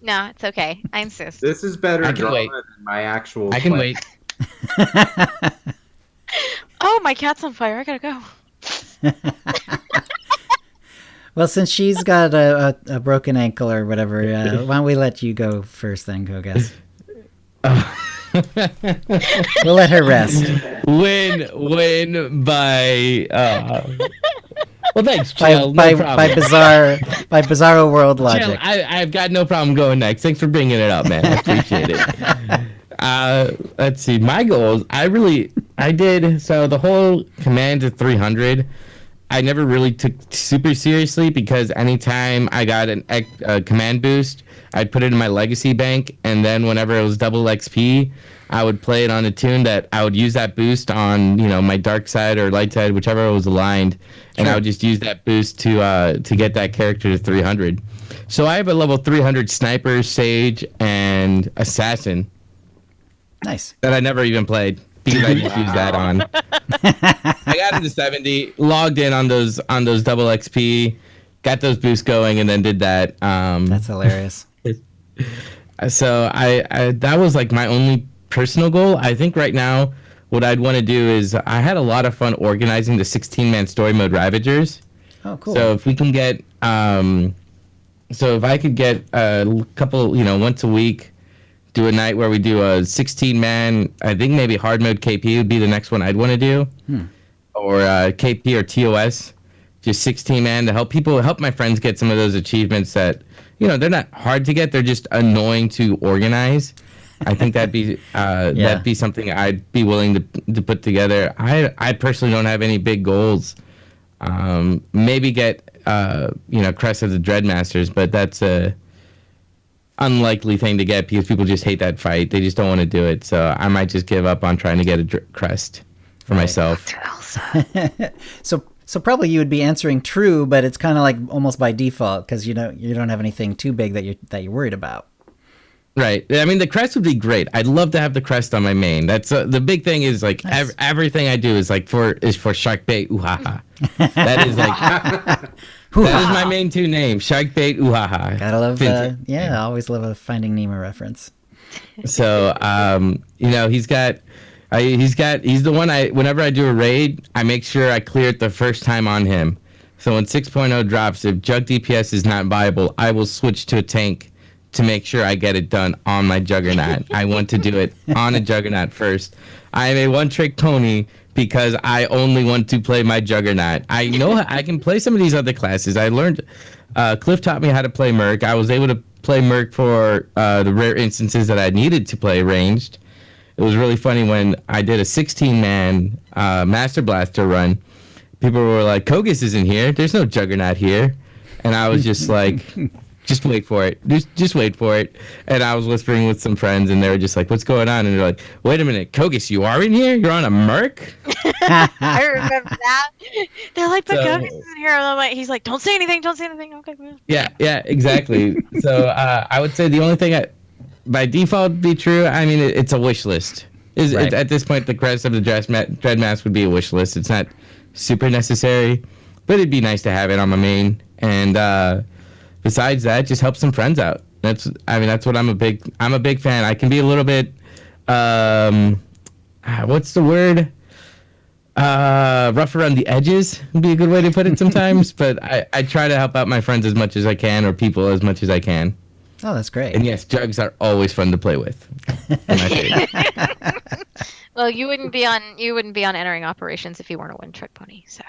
B: No, it's okay. I insist.
D: This is better
C: I can
D: drama
C: wait.
D: than my actual
C: I can
D: play.
C: wait.
B: Oh, my cat's on fire. I gotta go.
A: Well, since she's got a broken ankle or whatever, why don't we let you go first then, Kogass? We'll let her rest.
C: Win by. Well, thanks,
A: By
C: Chill. No problem.
A: bizarro world
C: Chill,
A: logic.
C: I've got no problem going next. Thanks for bringing it up, man. I appreciate it. Let's see. My goals. I did. So the whole command to 300. I never really took super seriously because anytime I got a command boost, I'd put it in my legacy bank, and then whenever it was double XP, I would play it on a tune that I would use that boost on, my dark side or light side, whichever was aligned, and I would just use that boost to get that character to 300. So I have a level 300 sniper, sage, and assassin.
A: Nice.
C: That I never even played. Because I just used that on. I got into 70, logged in on those double XP, got those boosts going, and then did that.
A: That's hilarious.
C: So I that was like my only personal goal. I think right now what I'd want to do is I had a lot of fun organizing the 16-man story mode Ravagers.
A: Oh, cool.
C: So if we can get, so if I could get a couple, once a week, do a night where we do a 16-man, I think maybe hard mode KP would be the next one I'd want to do. Or KP or TOS, just 16-man to help my friends get some of those achievements that, they're not hard to get, they're just annoying to organize. I think that'd be something I'd be willing to put together. I personally don't have any big goals. Maybe get Crest of the Dreadmasters, but that's a unlikely thing to get because people just hate that fight. They just don't want to do it. So I might just give up on trying to get a crest for myself.
A: So probably you would be answering true, but it's kind of like almost by default because you don't have anything too big that you're worried about.
C: Right. I mean, the crest would be great. I'd love to have the crest on my main. That's the big thing is like
A: nice.
C: Everything I do is like for shark bait. Ooh ha ha. That is like. That is my main two names, Shark Bait, Ooh-ha-ha.
A: Gotta love, I always love a Finding Nemo reference.
C: So, he's the one whenever I do a raid, I make sure I clear it the first time on him. So when 6.0 drops, if Jug DPS is not viable, I will switch to a tank to make sure I get it done on my Juggernaut. I want to do it on a Juggernaut first. I am a one-trick pony because I only want to play my Juggernaut. I know I can play some of these other classes. I learned, Cliff taught me how to play Merc. I was able to play Merc for the rare instances that I needed to play ranged. It was really funny when I did a 16-man Master Blaster run. People were like, Kogass isn't here. There's no Juggernaut here. And I was just like... Just wait for it. Just wait for it. And I was whispering with some friends, and they were just like, "What's going on?" And they're like, "Wait a minute, Kogass, you are in here? You're on a Merc?"
B: I remember that. They're like, "But Kogass isn't here." And I'm like, he's like, "Don't say anything. Don't say anything." Okay.
C: Yeah, exactly. So I would say the only thing by default would be true. I mean, it's a wish list.
A: Right.
C: At this point, the Crest of the Dreadmask would be a wish list. It's not super necessary, but it'd be nice to have it on my main. And besides that, just help some friends out. That's what I'm a big fan. I can be a little bit, what's the word? Rough around the edges would be a good way to put it sometimes. But I try to help out my friends as much as I can, or people as much as I can.
A: Oh, that's great.
C: And yes, jugs are always fun to play with.
B: Well, you wouldn't be on entering operations if you weren't a one-trick pony. So.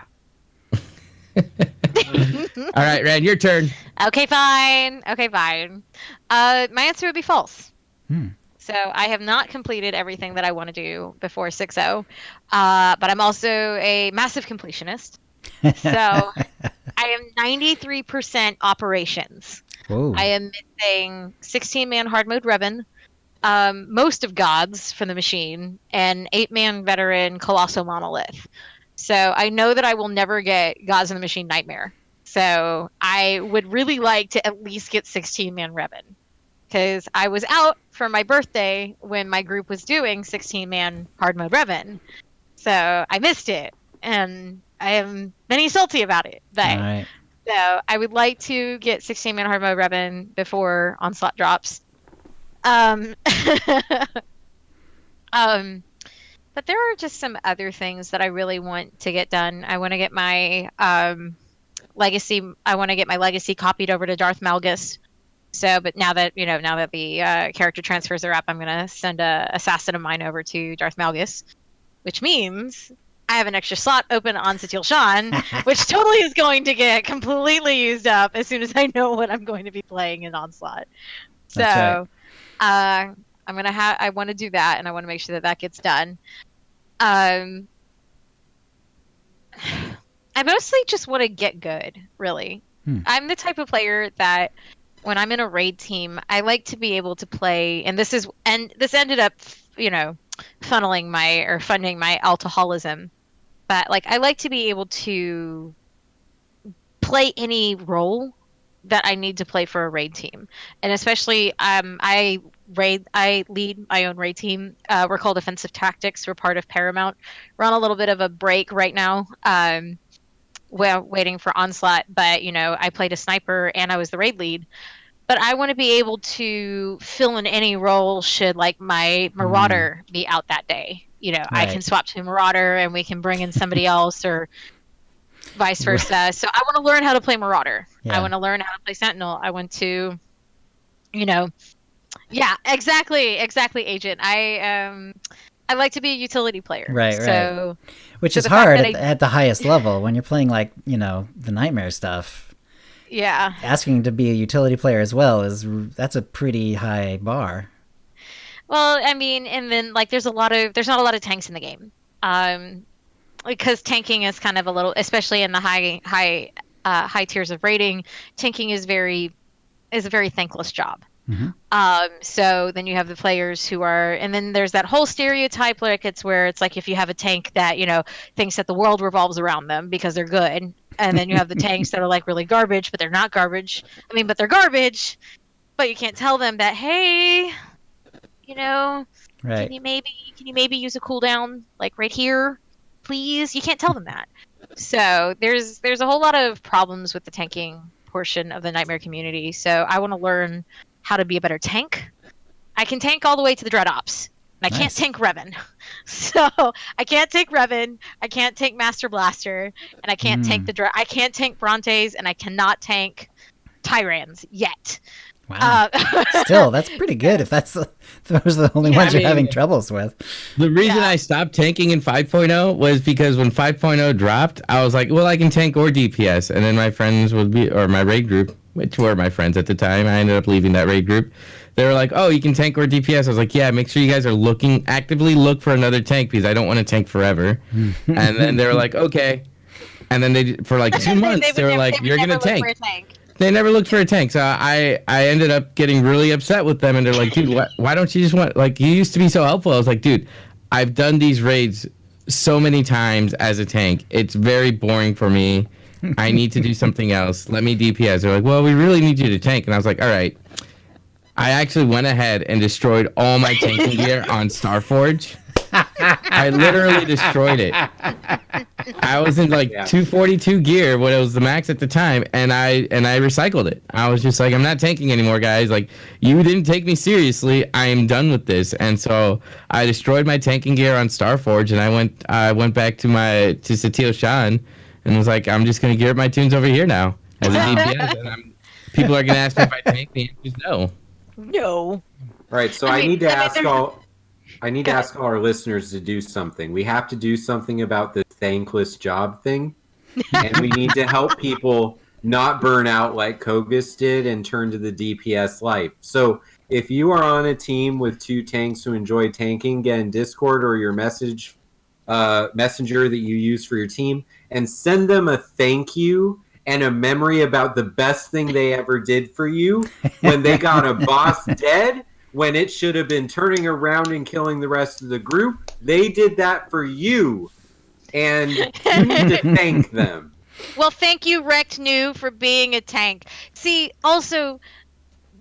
C: All right, Rand, your turn.
B: Okay, fine. My answer would be false. So I have not completed everything that I want to do before 6.0, but I'm also a massive completionist. So I am 93% operations.
A: Whoa.
B: I am missing 16-man hard mode Revan, most of gods from the machine, and 8-man veteran colossal monolith. So I know that I will never get gods in the machine nightmare. So I would really like to at least get 16-man Revan, because I was out for my birthday when my group was doing 16-man hard mode Revan. So I missed it, and I am many salty about it. But
A: All right.
B: so I would like to get 16-man hard mode Revan before Onslaught drops. Um, but there are just some other things that I really want to get done. I want to get my legacy. I want to get my legacy copied over to Darth Malgus. So, but now that the character transfers are up, I'm gonna send a assassin of mine over to Darth Malgus, which means I have an extra slot open on Satil Shan, which totally is going to get completely used up as soon as I know what I'm going to be playing in Onslaught. So,
A: That's
B: I want to do that, and I want to make sure that that gets done. I mostly just want to get good, really. I'm the type of player that when I'm in a raid team, I like to be able to play, and this ended up, funding my alcoholism. But like, I like to be able to play any role that I need to play for a raid team, and especially I lead my own raid team. We're called Offensive Tactics. We're part of Paramount. We're on a little bit of a break right now. We're waiting for Onslaught, but I played a sniper and I was the raid lead. But I want to be able to fill in any role should like my Marauder be out that day. I can swap to Marauder and we can bring in somebody else, or vice versa. So I want to learn how to play Marauder.
A: Yeah.
B: I want to learn how to play Sentinel. I want to, yeah, exactly, Agent. I like to be a utility player.
A: Right.
B: So,
A: which
B: so
A: is
B: the fact
A: hard
B: that
A: at the highest level when you're playing like the nightmare stuff.
B: Yeah.
A: Asking to be a utility player as well that's a pretty high bar.
B: Well, I mean, and then like there's not a lot of tanks in the game. Because tanking is kind of a little, especially in the high tiers of rating, tanking is a very thankless job.
A: Mm-hmm.
B: So then you have the players who are, and then there's that whole stereotype like it's like if you have a tank that thinks that the world revolves around them because they're good, and then you have the tanks that are like really garbage, but they're not garbage. But they're garbage, but you can't tell them that, hey,
A: Right.
B: can you maybe use a cooldown like right here, please? You can't tell them that. So there's a whole lot of problems with the tanking portion of the Nightmare community. So I want to learn how to be a better tank. I can tank all the way to the Dread Ops. And I can't tank Revan. So I can't tank Revan. I can't tank Master Blaster. And I can't tank I can't tank Brontes, and I cannot tank Tyrans yet.
A: Wow. Still, that's pretty good if those are the only ones you're having troubles with.
C: The reason I stopped tanking in 5.0 was because when 5.0 dropped, I was like, well, I can tank or DPS. And then my friends or my raid group, which were my friends at the time, I ended up leaving that raid group. They were like, oh, you can tank or DPS. I was like, yeah, make sure you guys are actively look for another tank because I don't want to tank forever. And then they were like, okay. And then for like 2 months, they were like, you're going to tank. They never looked for a tank, so I ended up getting really upset with them, and they're like, dude, why don't you just want, like, you used to be so helpful. I was like, dude, I've done these raids so many times as a tank. It's very boring for me. I need to do something else. Let me DPS. They're like, well, we really need you to tank. And I was like, all right. I actually went ahead and destroyed all my tanking gear on Starforge. I literally destroyed it. I was in like 242 gear when it was the max at the time, and I recycled it. I was just like, I'm not tanking anymore, guys. Like, you didn't take me seriously. I am done with this. And so I destroyed my tanking gear on Starforge, and I went back to Satil Shan and was like, I'm just gonna gear up my tunes over here now as a DPS. And people are gonna ask me if I tank. The answer is no.
B: No.
D: Right. So I need to ask all our listeners to do something. We have to do something about this thankless job thing. And we need to help people not burn out like Kogass did and turn to the DPS life. So If you are on a team with 2 tanks who enjoy tanking, get in Discord or your messenger that you use for your team, and send them a thank you and a memory about the best thing they ever did for you when they got a boss dead, when it should have been turning around and killing the rest of the group. They did that for you, and you need to thank them.
B: Well, thank you, Rect New, for being a tank. See, also,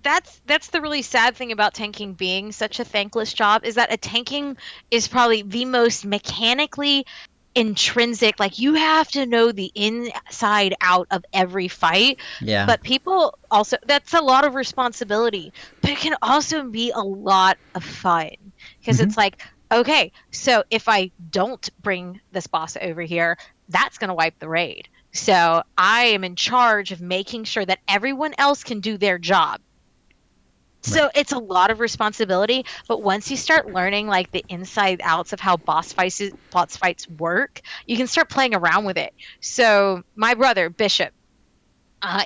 B: that's the really sad thing about tanking being such a thankless job, is that a tanking is probably the most mechanically intrinsic. Like, you have to know the inside out of every fight.
A: Yeah.
B: But people also, that's a lot of responsibility, but it can also be a lot of fun, because it's like, okay, so if I don't bring this boss over here, that's going to wipe the raid. So I am in charge of making sure that everyone else can do their job. So it's a lot of responsibility, but once you start learning like the inside outs of how boss fights work, you can start playing around with it. So my brother Bishop,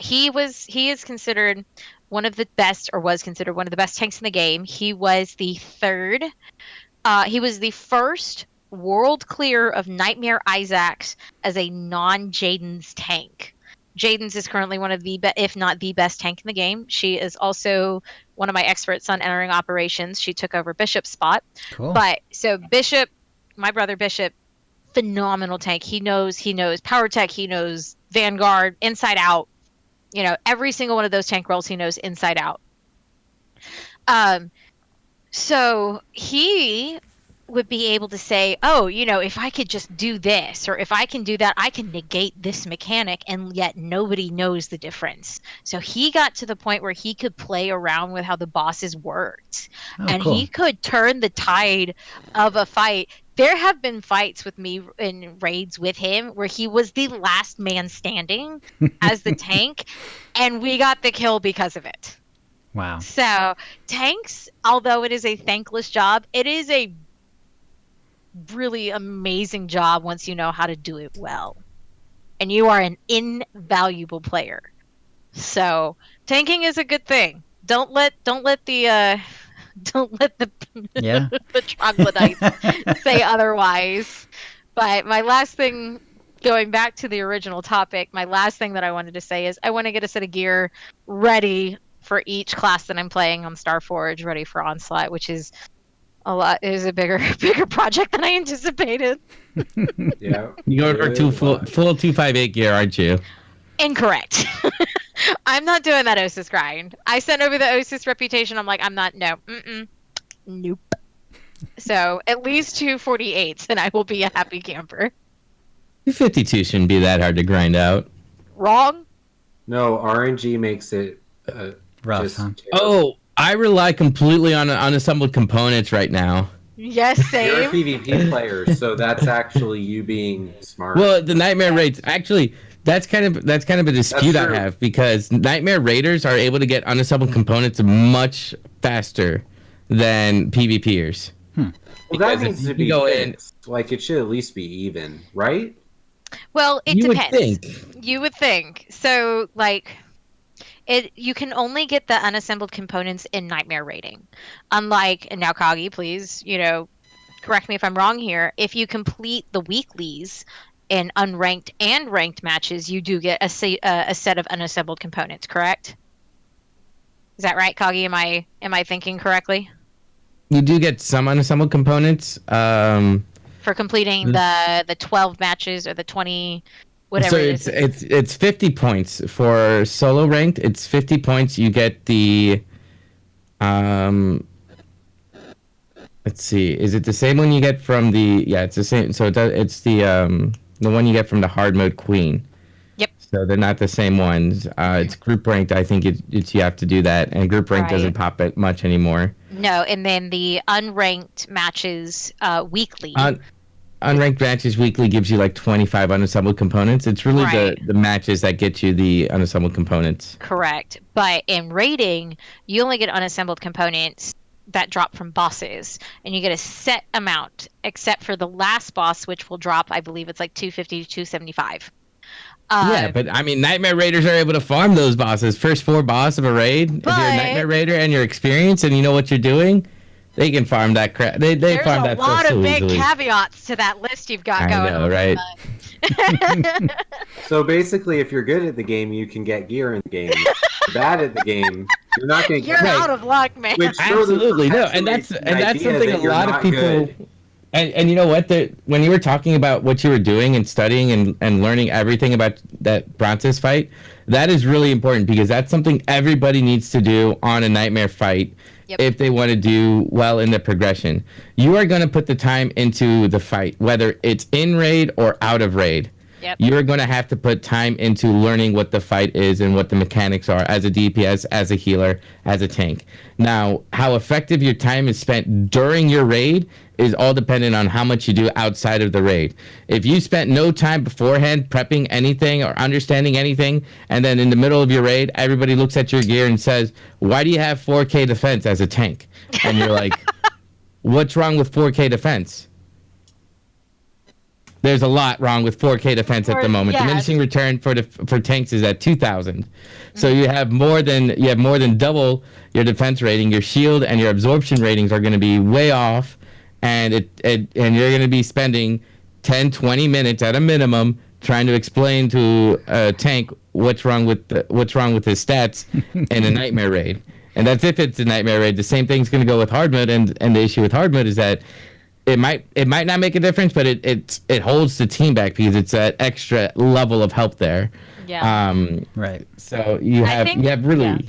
B: he is considered one of the best, or was considered one of the best tanks in the game. He was the first world clear of Nightmare Isaacs as a non-Jaden's tank. Jaden's is currently one of the, if not the best tank in the game. She is also one of my experts on entering operations. She took over Bishop's spot.
A: Cool.
B: But so Bishop, my brother Bishop, phenomenal tank. He knows Power Tech. He knows Vanguard inside out. You know, every single one of those tank roles he knows inside out. So he would be able to say, oh, you know, if I could just do this, or if I can do that, I can negate this mechanic, and yet nobody knows the difference. So he got to the point where he could play around with how the bosses worked. And
A: cool.
B: He could turn the tide of a fight. There have been fights with me in raids with him where he was the last man standing as the tank, and we got the kill because of it.
A: Wow.
B: So tanks, although it is a thankless job, it is a really amazing job once you know how to do it well, and you are an invaluable player. So tanking is a good thing. Don't let the
A: Yeah.
B: the troglodytes say otherwise. But my last thing, going back to the original topic, my last thing that I wanted to say is I want to get a set of gear ready for each class that I'm playing on Starforge, ready for Onslaught, which is a lot. It is a bigger project than I anticipated.
D: Yeah.
C: You're going for full 258 gear, aren't you?
B: Incorrect. I'm not doing that Osis grind. I sent over the Osis reputation. I'm like, I'm not. No. Nope. So at least 248s, and I will be a happy camper.
C: 252 shouldn't be that hard to grind out.
B: Wrong.
D: No, RNG makes it
A: Rough,
D: just
A: huh?
C: Oh, I rely completely on unassembled components right now.
B: Yes,
D: You're a
B: same.
D: PvP player, so that's actually you being smart.
C: Well, the Nightmare Raids, actually, that's kind of a dispute I
D: true.
C: have, because Nightmare Raiders are able to get unassembled components much faster than PvPers.
D: Well,
C: Because
D: that
C: if
D: needs
C: you
D: to be
C: go in-
D: fixed. Like, it should at least be even, right?
B: Well, it
C: You would
B: depends.
C: think.
B: You would think. So, like, you can only get the unassembled components in Nightmare rating. Unlike, and now Kagi, please, correct me if I'm wrong here. If you complete the weeklies in unranked and ranked matches, you do get a set of unassembled components. Correct? Is that right, Kagi? Am I thinking correctly?
C: You do get some unassembled components.
B: For completing the 12 matches or the 20, whatever
C: So
B: it is.
C: it's 50 points for solo ranked. It's 50 points. You get the let's see. Is it the same one you get from the? Yeah, it's the same. So it's the one you get from the hard mode queen.
B: Yep.
C: So they're not the same ones. It's group ranked. I think it's you have to do that, and group ranked doesn't pop it much anymore.
B: No, and then the unranked matches weekly.
C: Unranked matches weekly gives you like 25 unassembled components. It's really the matches that get you the unassembled components.
B: Correct. But in rating, you only get unassembled components that drop from bosses, and you get a set amount, except for the last boss, which will drop, I believe it's like 250 to 275.
C: Yeah, but I mean, Nightmare Raiders are able to farm those bosses. First 4 boss of a raid. If you're a Nightmare Raider and you're experienced and you know what you're doing, they can farm that crap. They farm that stuff so easily.
B: There's a lot of big caveats to that list you've got going on.
C: I know,
B: right?
D: So basically, if you're good at the game, you can get gear in the game. If you're bad at the game, you're not going to get.
B: You're out of luck, man.
C: Absolutely no, and that's something a lot of people. And you know what? When you were talking about what you were doing and studying and learning everything about that Brontes fight, that is really important because that's something everybody needs to do on a Nightmare fight if they want to do well in the progression. You are going to put the time into the fight, whether it's in raid or out of raid. Yep. You're going to have to put time into learning what the fight is and what the mechanics are as a DPS, as a healer, as a tank. Now, how effective your time is spent during your raid is all dependent on how much you do outside of the raid. If you spent no time beforehand prepping anything or understanding anything, and then in the middle of your raid, everybody looks at your gear and says, "Why do you have 4K defense as a tank?" And you're like, "What's wrong with 4K defense?" There's a lot wrong with 4K defense at the moment. Yes. Diminishing return for tanks is at 2,000. So you have more than double your defense rating. Your shield and your absorption ratings are going to be way off, and you're going to be spending 10, 20 minutes at a minimum trying to explain to a tank what's wrong with his stats in a Nightmare raid. And that's if it's a Nightmare raid. The same thing's going to go with hard mode, and the issue with hard mode is that it might not make a difference, but it holds the team back because it's that extra level of help there.
B: Yeah.
A: Right.
C: So you have really.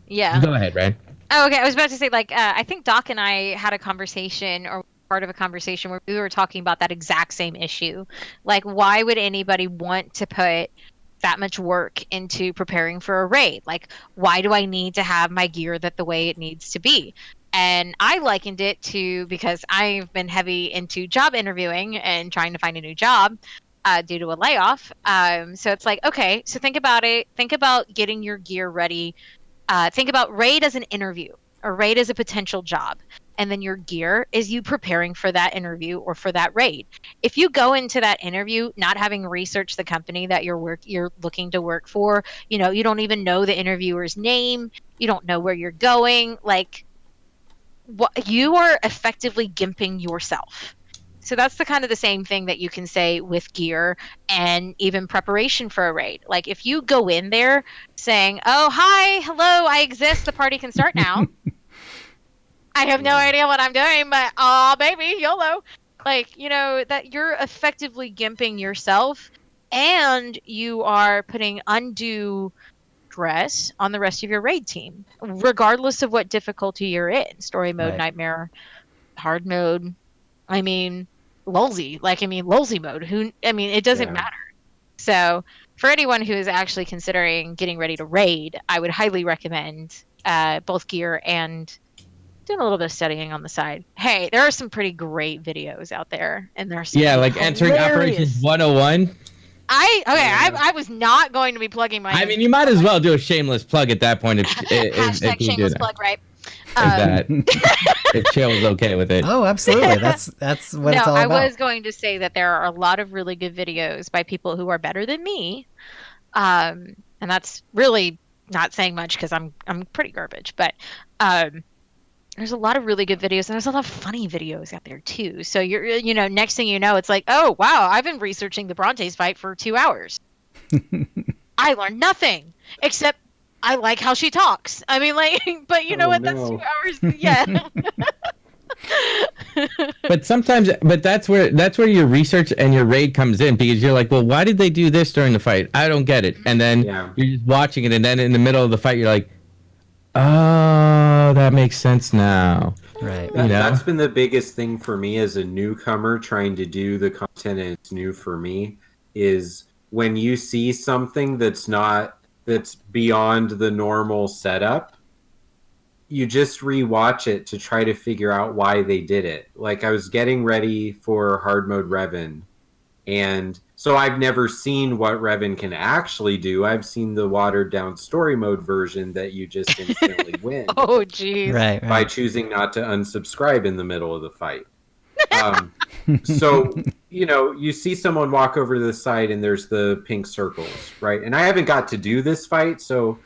B: Yeah.
C: Go ahead, Ryan.
B: Oh, okay. I was about to say, I think Doc and I had a conversation, or part of a conversation, where we were talking about that exact same issue. Like, why would anybody want to put that much work into preparing for a raid? Like, why do I need to have my gear the way it needs to be? And I likened it to, because I've been heavy into job interviewing and trying to find a new job due to a layoff. So it's like, okay, so think about it. Think about getting your gear ready. Think about raid as an interview, or raid as a potential job. And then your gear is you preparing for that interview or for that raid. If you go into that interview not having researched the company that you're looking to work for, you don't even know the interviewer's name. You don't know where you're going. You are effectively gimping yourself. So that's the same thing that you can say with gear and even preparation for a raid. Like, if you go in there saying, "Oh, hi, hello, I exist, the party can start now." I have no idea what I'm doing, but baby, YOLO. That you're effectively gimping yourself, and you are putting undue stress on the rest of your raid team, regardless of what difficulty you're in. Story mode, right. Nightmare, hard mode. Lulzy. Lulzy mode. It doesn't matter. So, for anyone who is actually considering getting ready to raid, I would highly recommend both gear and doing a little bit of studying on the side. Hey, there are some pretty great videos out there, and there's
C: like entering Operations 101.
B: I was not going to be plugging my.
C: You might as well do a shameless plug at that point.
B: Hashtag shameless plug, right?
C: If Chael was okay with it.
A: Oh, absolutely. That's what it's all about.
B: I was going to say that there are a lot of really good videos by people who are better than me, and that's really not saying much because I'm pretty garbage. But there's a lot of really good videos, and there's a lot of funny videos out there too. So you're, next thing you know, it's like, oh wow, I've been researching the Brontes fight for 2 hours. I learned nothing except I like how she talks. But what? That's 2 hours. Yeah.
C: But that's where your research and your raid comes in, because you're like, well, why did they do this during the fight? I don't get it. And then you're just watching it, and then in the middle of the fight, you're like, oh, that makes sense now.
A: Right.
D: That's been the biggest thing for me as a newcomer trying to do the content, and it's new for me, is when you see something that's beyond the normal setup, you just rewatch it to try to figure out why they did it. Like, I was getting ready for hard mode Revan, and so I've never seen what Revan can actually do. I've seen the watered down story mode version that you just instantly win.
B: Oh, geez.
A: Right.
D: By choosing not to unsubscribe in the middle of the fight. So you see someone walk over to the side and there's the pink circles, right? And I haven't got to do this fight, so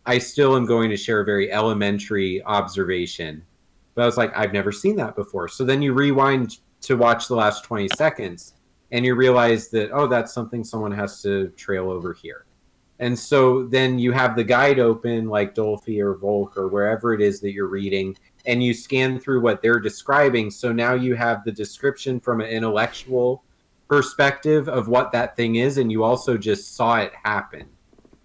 D: I still am going to share a very elementary observation. But I was like, I've never seen that before. So then you rewind to watch the last 20 seconds and you realize that, oh, that's something someone has to trail over here. And so then you have the guide open, like Dolphy or Volk or wherever it is that you're reading, and you scan through what they're describing. So now you have the description from an intellectual perspective of what that thing is, and you also just saw it happen.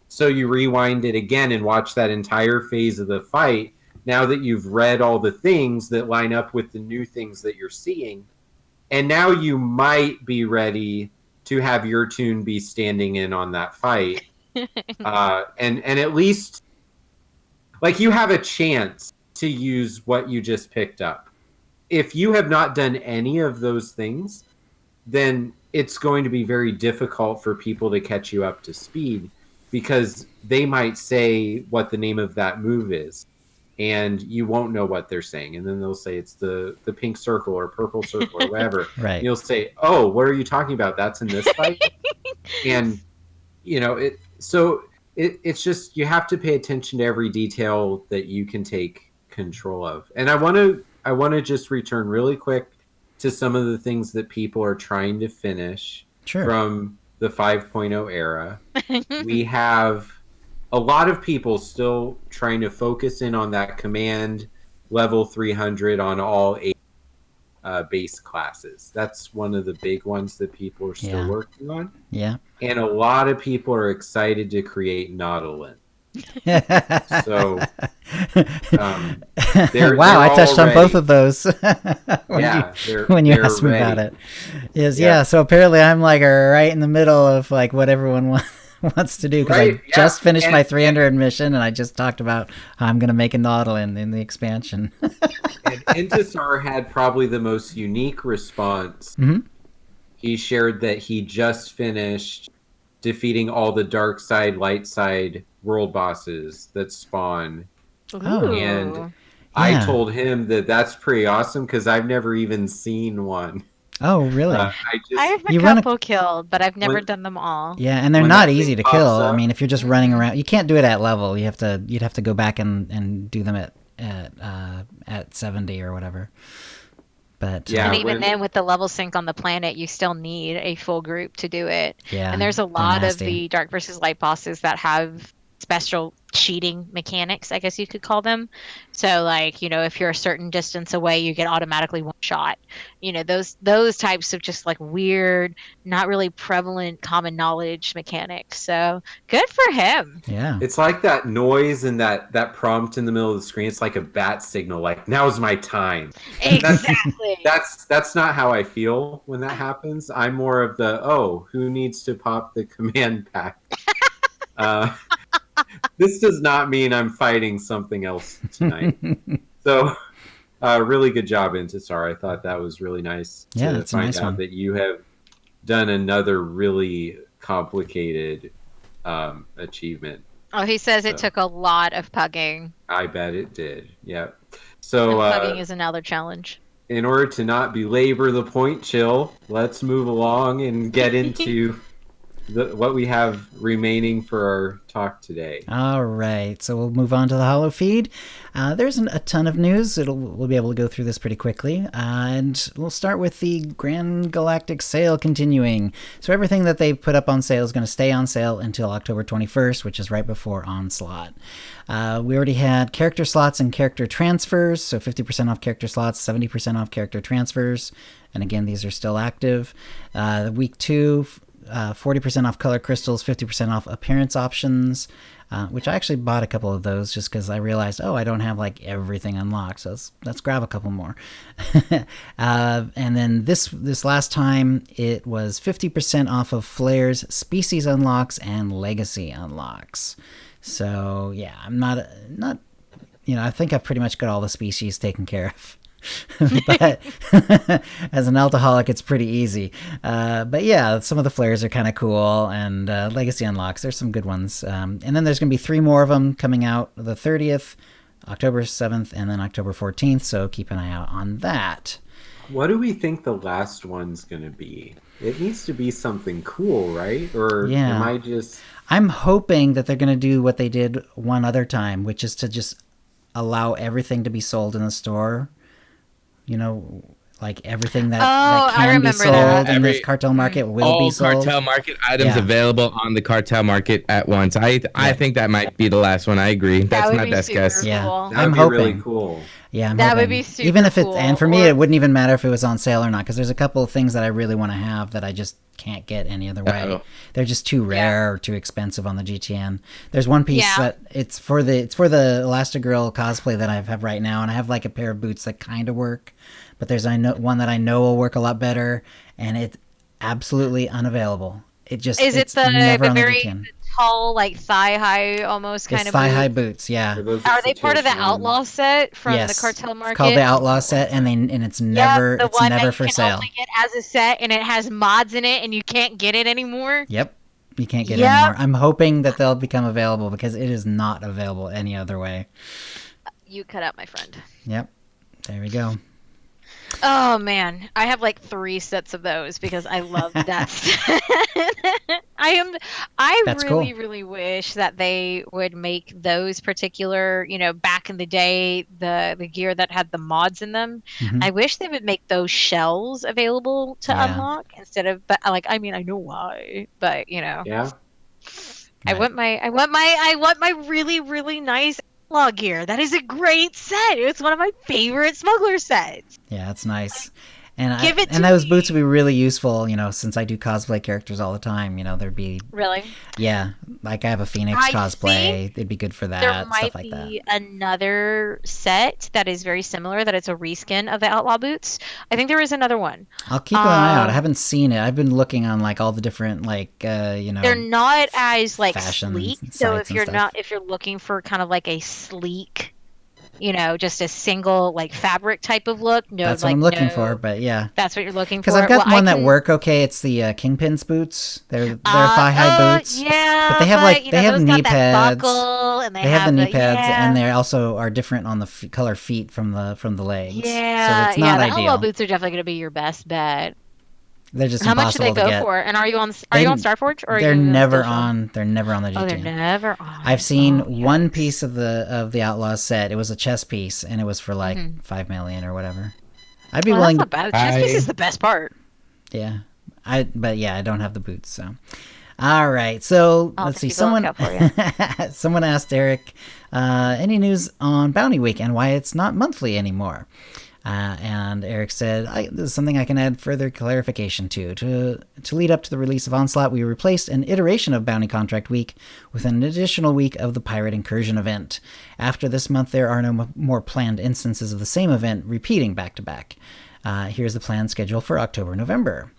D: So you rewind it again and watch that entire phase of the fight. Now that you've read all the things that line up with the new things that you're seeing, and now you might be ready to have your tune be standing in on that fight. And at least like you have a chance to use what you just picked up. If you have not done any of those things, then it's going to be very difficult for people to catch you up to speed because they might say what the name of that move is and you won't know what they're saying. And then they'll say it's the pink circle or purple circle or whatever.
A: Right.
D: And you'll say, oh, what are you talking about? That's in this fight? And it's just you have to pay attention to every detail that you can take control of. And I want to just return really quick to some of the things that people are trying to finish from the 5.0 era. We have a lot of people still trying to focus in on that command level 300 on all 8 base classes. That's one of the big ones that people are still working on.
A: Yeah.
D: And a lot of people are excited to create Nautilin. So,
A: wow, I touched on both of those when you asked me
D: ready.
A: about it. So apparently I'm like right in the middle of like what everyone wants to do because I just finished my 300 mission and I just talked about how I'm going to make a Nautilin in the expansion.
D: And Intisar had probably the most unique response.
A: Mm-hmm.
D: He shared that he just finished defeating all the dark side, light side world bosses that spawn.
A: Oh.
D: And I told him that that's pretty awesome because I've never even seen one.
A: Oh, really?
B: I have a couple killed, but I've never done them all.
A: Yeah, and they're not easy to kill. I mean, if you're just running around, you can't do it at level. You'd have to go back and do them at 70 or whatever. But
B: and even then, with the level sync on the planet, you still need a full group to do it.
A: Yeah,
B: and there's a lot of the Dark versus Light bosses that have special cheating mechanics, I guess you could call them. So like, if you're a certain distance away, you get automatically one shot. Those types of just like weird, not really prevalent common knowledge mechanics. So good for him.
A: Yeah.
D: It's like that noise and that prompt in the middle of the screen. It's like a bat signal, like now's my time.
B: Exactly.
D: That's not how I feel when that happens. I'm more of the, who needs to pop the command pack? This does not mean I'm fighting something else tonight. So, really good job, Intisar. I thought that was really nice to find out that you have done another really complicated achievement.
B: Oh, he says it took a lot of pugging.
D: I bet it did. Yeah. So
B: pugging is another challenge.
D: In order to not belabor the point, Chill, let's move along and get into what we have remaining for our talk today.
A: All right, so we'll move on to the Holo feed. There's a ton of news. We'll be able to go through this pretty quickly, and we'll start with the Grand Galactic sale continuing. So everything that they put up on sale is going to stay on sale until October 21st, which is right before Onslaught. We already had character slots and character transfers, so 50% off character slots, 70% off character transfers, and again, these are still active. Week 2, 40% off color crystals, 50% off appearance options, which I actually bought a couple of those just because I realized, I don't have like everything unlocked, so let's grab a couple more. And then this last time it was 50% off of Flair's species unlocks and legacy unlocks. So yeah, I'm not I think I've pretty much got all the species taken care of. But as an alcoholic, it's pretty easy. But yeah, some of the flares are kind of cool, and legacy unlocks, there's some good ones. And then there's going to be 3 more of them coming out the 30th, October 7th, and then October 14th, so keep an eye out on that.
D: What do we think the last one's going to be? it needs to be something cool, right? Or
A: Yeah.
D: am I just...
A: I'm hoping that they're going to do what they did one other time, which is to just allow everything to be sold in the store. You know, like everything that
B: I
A: can be
B: remember
A: sold
B: that.
A: in this
C: Every-
A: cartel market will
C: All
A: be sold.
C: cartel market items
A: Yeah.
C: available on the cartel market at once. I think that might be the last one. I agree. That's
B: would
C: my
B: be
C: best
B: super
C: guess.
A: Yeah.
B: cool.
D: That
A: I'm
D: would be really
A: hoping.
D: cool.
A: Yeah, I'm
B: That would
A: hoping.
B: be super
A: Even if
B: cool.
A: and for me,
B: Or-
A: it wouldn't even matter if it was on sale or not, because there's a couple of things that I really want to have that I just can't get any other way.
C: Uh-oh.
A: They're just too rare or too expensive on the GTN. There's one piece
B: Yeah.
A: that it's for the Elastigirl cosplay that I have right now, and I have like a pair of boots that kind of work, but there's one that I know will work a lot better, and it's absolutely unavailable. It's never
B: the
A: on
B: very
A: GTN.
B: tall, like thigh high, almost kind
A: It's
B: of
A: thigh-high
B: boots?
A: boots, yeah.
D: For those
B: Are they part of the
D: situation-
B: Outlaw set from
A: Yes.
B: the cartel market?
A: It's called the Outlaw set, and it's never
B: the
A: it's
B: one
A: never
B: that
A: for
B: you can
A: sale.
B: only get as a set, and it has mods in it, and you can't get it anymore.
A: Yep. You can't get it
B: Yep.
A: anymore. I'm hoping that they'll become available because it is not available any other way.
B: You cut out my friend.
A: Yep. There we go.
B: Oh man, I have like 3 sets of those because I love that set. I
A: That's
B: really,
A: cool.
B: really wish that they would make those particular, back in the day, the gear that had the mods in them.
A: Mhm.
B: I wish they would make those shells available to
A: Yeah.
B: unlock instead of, but like, I mean, I know why, but
D: Yeah.
B: I
A: Right.
B: want my really, really nice outlaw gear. That is a great set. It's one of my favorite smuggler sets.
A: Yeah, it's nice. And
B: Give it
A: and
B: to
A: those
B: me.
A: boots would be really useful, since I do cosplay characters all the time. There'd be
B: Really?
A: like I have a Phoenix
B: I
A: cosplay. It'd be good for
B: There
A: that,
B: might
A: stuff like that.
B: be another set that is very similar, that it's a reskin of the Outlaw boots. I think there is another one.
A: I'll keep an eye out. I
B: Um,
A: haven't seen it. I've been looking on like all the different
B: They're not as like
A: fashion
B: sleek. So
A: sites
B: if
A: and stuff.
B: if you're looking for kind of like a sleek, just a single like fabric type of look, no,
A: that's what
B: like
A: I'm looking
B: no,
A: for. But yeah,
B: That's what you're looking for.
A: because I've got
B: Well,
A: one
B: I
A: that
B: can-
A: work okay. It's the Kingpin's boots. They're thigh-high boots.
B: Yeah,
A: But they have, like, they have
B: those
A: knee
B: got that
A: pads.
B: buckle, and
A: They have the knee pads,
B: yeah.
A: and they also are different on the color feet from the legs.
B: Yeah,
A: so it's not
B: the Outlaw
A: ideal.
B: boots are definitely going to be your best bet.
A: They're just
B: How much do
A: impossible
B: they go
A: to get.
B: for? And are you on
A: They-
B: Starforge or are
A: They're
B: you
A: never
B: Social?
A: on. They're never on the
B: Oh, they're
A: GTN.
B: never on.
A: I've seen
B: Oh,
A: one
B: yes.
A: piece of the Outlaw set. It was a chess piece, and it was for like
B: Mhm.
A: 5 million or whatever. I'd be
B: Well,
A: willing
B: that's
A: to.
B: not bad. Chess piece
C: I-
B: is the best part.
A: Yeah, I don't have the boots. So, all right. So
B: I'll
A: let's see.
B: take a look out
A: Someone asked Eric, any news on Bounty Week and why it's not monthly anymore? And Eric said, this is something I can add further clarification to. To lead up to the release of Onslaught, we replaced an iteration of Bounty Contract Week with an additional week of the Pirate Incursion event. After this month, there are no more planned instances of the same event repeating back to back. Here's the planned schedule for October-November.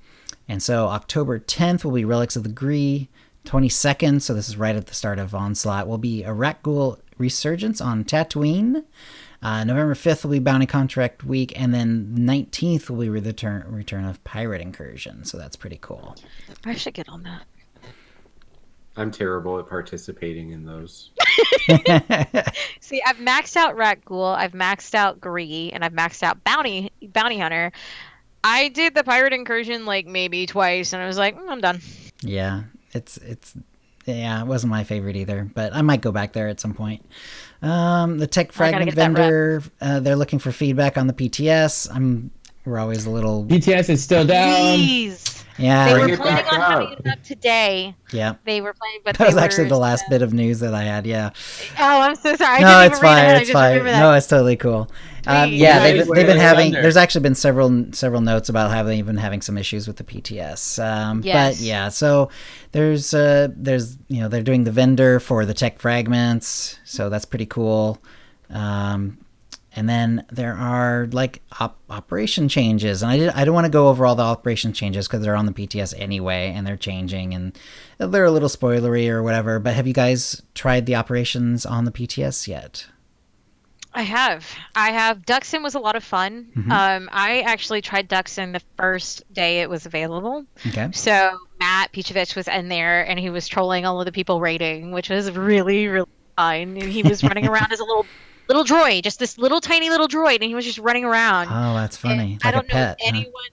A: And so October 10th will be Relics of the Gree. 22nd, so this is right at the start of Onslaught, will be a Rakghoul Resurgence on Tatooine. November 5th will be Bounty Contract Week, and then 19th will be the return of Pirate Incursion, so that's pretty cool.
B: I should get on that.
D: I'm terrible at participating in those.
B: See, I've maxed out Rakghoul, I've maxed out Gree, and I've maxed out Bounty Hunter. I did the Pirate Incursion like maybe twice, and I was like, I'm done.
A: Yeah, it wasn't my favorite either, but I might go back there at some point. The Tech Fragment
B: get that
A: vendor, they're looking for feedback on the PTS. We're always a little...
C: BTS is still down.
B: Please.
A: Yeah,
B: They
D: Bring
B: were
D: it
B: planning
D: back
B: on having
D: out.
B: it up today.
A: yeah.
B: They were planning, but
A: That was
B: they
A: actually
B: were
A: the last
B: so-
A: bit of news that I had, yeah.
B: Oh, I'm so sorry.
A: No,
B: I
A: it's
B: didn't even read
A: fine.
B: ahead. I
A: It's
B: just
A: fine.
B: remember that.
A: No, it's totally cool.
B: Sweet.
A: Yeah,
C: Nice.
A: they've
C: Where
A: been
C: is
A: having.
C: Thunder?
A: There's actually been several notes about how they've been having some issues with the PTS.
B: Yes.
A: But yeah, so there's they're doing the vendor for the Tech Fragments, so that's pretty cool. And then there are like operation changes, and I don't want to go over all the operation changes because they're on the PTS anyway, and they're changing, and they're a little spoilery or whatever. But have you guys tried the operations on the PTS yet?
B: I have. Duxon was a lot of fun.
A: Mhm.
B: I actually tried Duxon the first day it was available.
A: Okay.
B: So Matt Pichovich was in there, and he was trolling all of the people raiding, which was really, really fun. And he was running around as a little droid, just this little tiny little droid, and he was just running around.
A: Oh, that's funny.
B: And I
A: Like
B: don't
A: a pet.
B: know if anyone.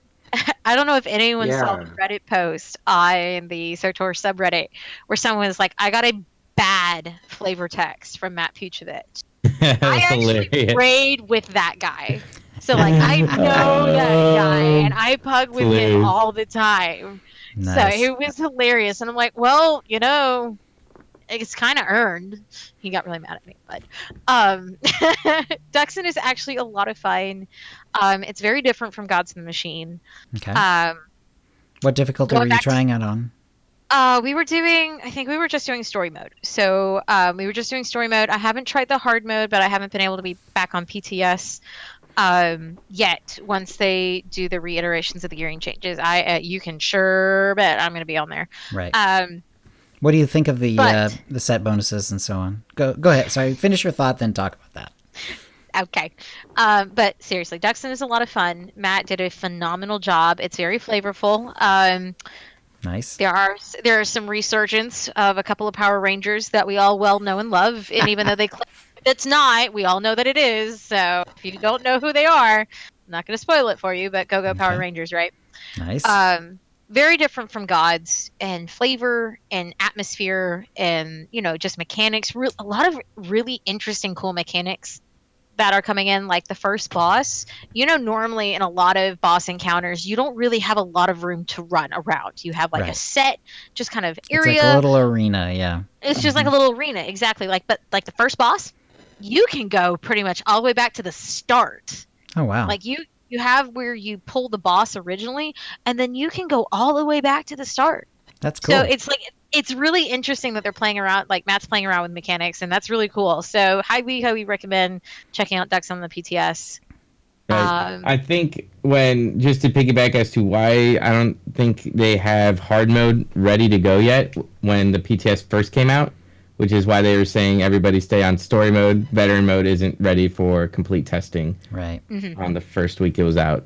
B: I don't know if anyone saw
D: Yeah.
B: the Reddit post on the SWTOR subreddit where someone was like, I got a bad flavor text from Matt Puchovich. I
C: That's
B: actually
C: hilarious.
B: raid with that guy. So like I know that guy and I pug with him
C: Hilarious.
B: all the time. So
A: Nice.
B: it was hilarious. And I'm like, well, it's kind of earned. He got really mad at me, but Duxon is actually a lot of fun. It's very different from Gods in the Machine.
A: Okay.
B: Um,
A: What difficulty
B: going
A: were you
B: back to-
A: trying it on?
B: I think we were just doing story mode. So we were just doing story mode. I haven't tried the hard mode, but I haven't been able to be back on PTS yet. Once they do the reiterations of the gearing changes, you can sure bet I'm going to be on there.
A: Right. What do you think of the set bonuses and so on? Go ahead. Sorry, finish your thought, then talk about that.
B: Okay. But seriously, Duxon is a lot of fun. Matt did a phenomenal job. It's very flavorful.
A: Nice.
B: There are some resurgence of a couple of Power Rangers that we all well know and love, and even though they claim it's not, we all know that it is. So if you don't know who they are, I'm not going to spoil it for you, but go Power Rangers, right?
A: Nice.
B: Very different from Gods and flavor and atmosphere and just mechanics. A lot of really interesting, cool mechanics that are coming in, like the first boss. Normally in a lot of boss encounters, you don't really have a lot of room to run around. You have like a set, just kind of area.
A: It's like a little arena, yeah.
B: It's just like a little arena, exactly. But the first boss, you can go pretty much all the way back to the start.
A: Oh wow!
B: Like you have where you pull the boss originally, and then you can go all the way back to the start.
A: That's cool.
B: So it's really interesting that they're playing around, like Matt's playing around with mechanics, and that's really cool. So highly recommend checking out Ducks on the PTS.
C: Right. I think just to piggyback as to why I don't think they have hard mode ready to go yet when the PTS first came out, which is why they were saying everybody stay on story mode. Veteran mode isn't ready for complete testing.
A: Right.
B: Mm-hmm.
C: On the first week it was out.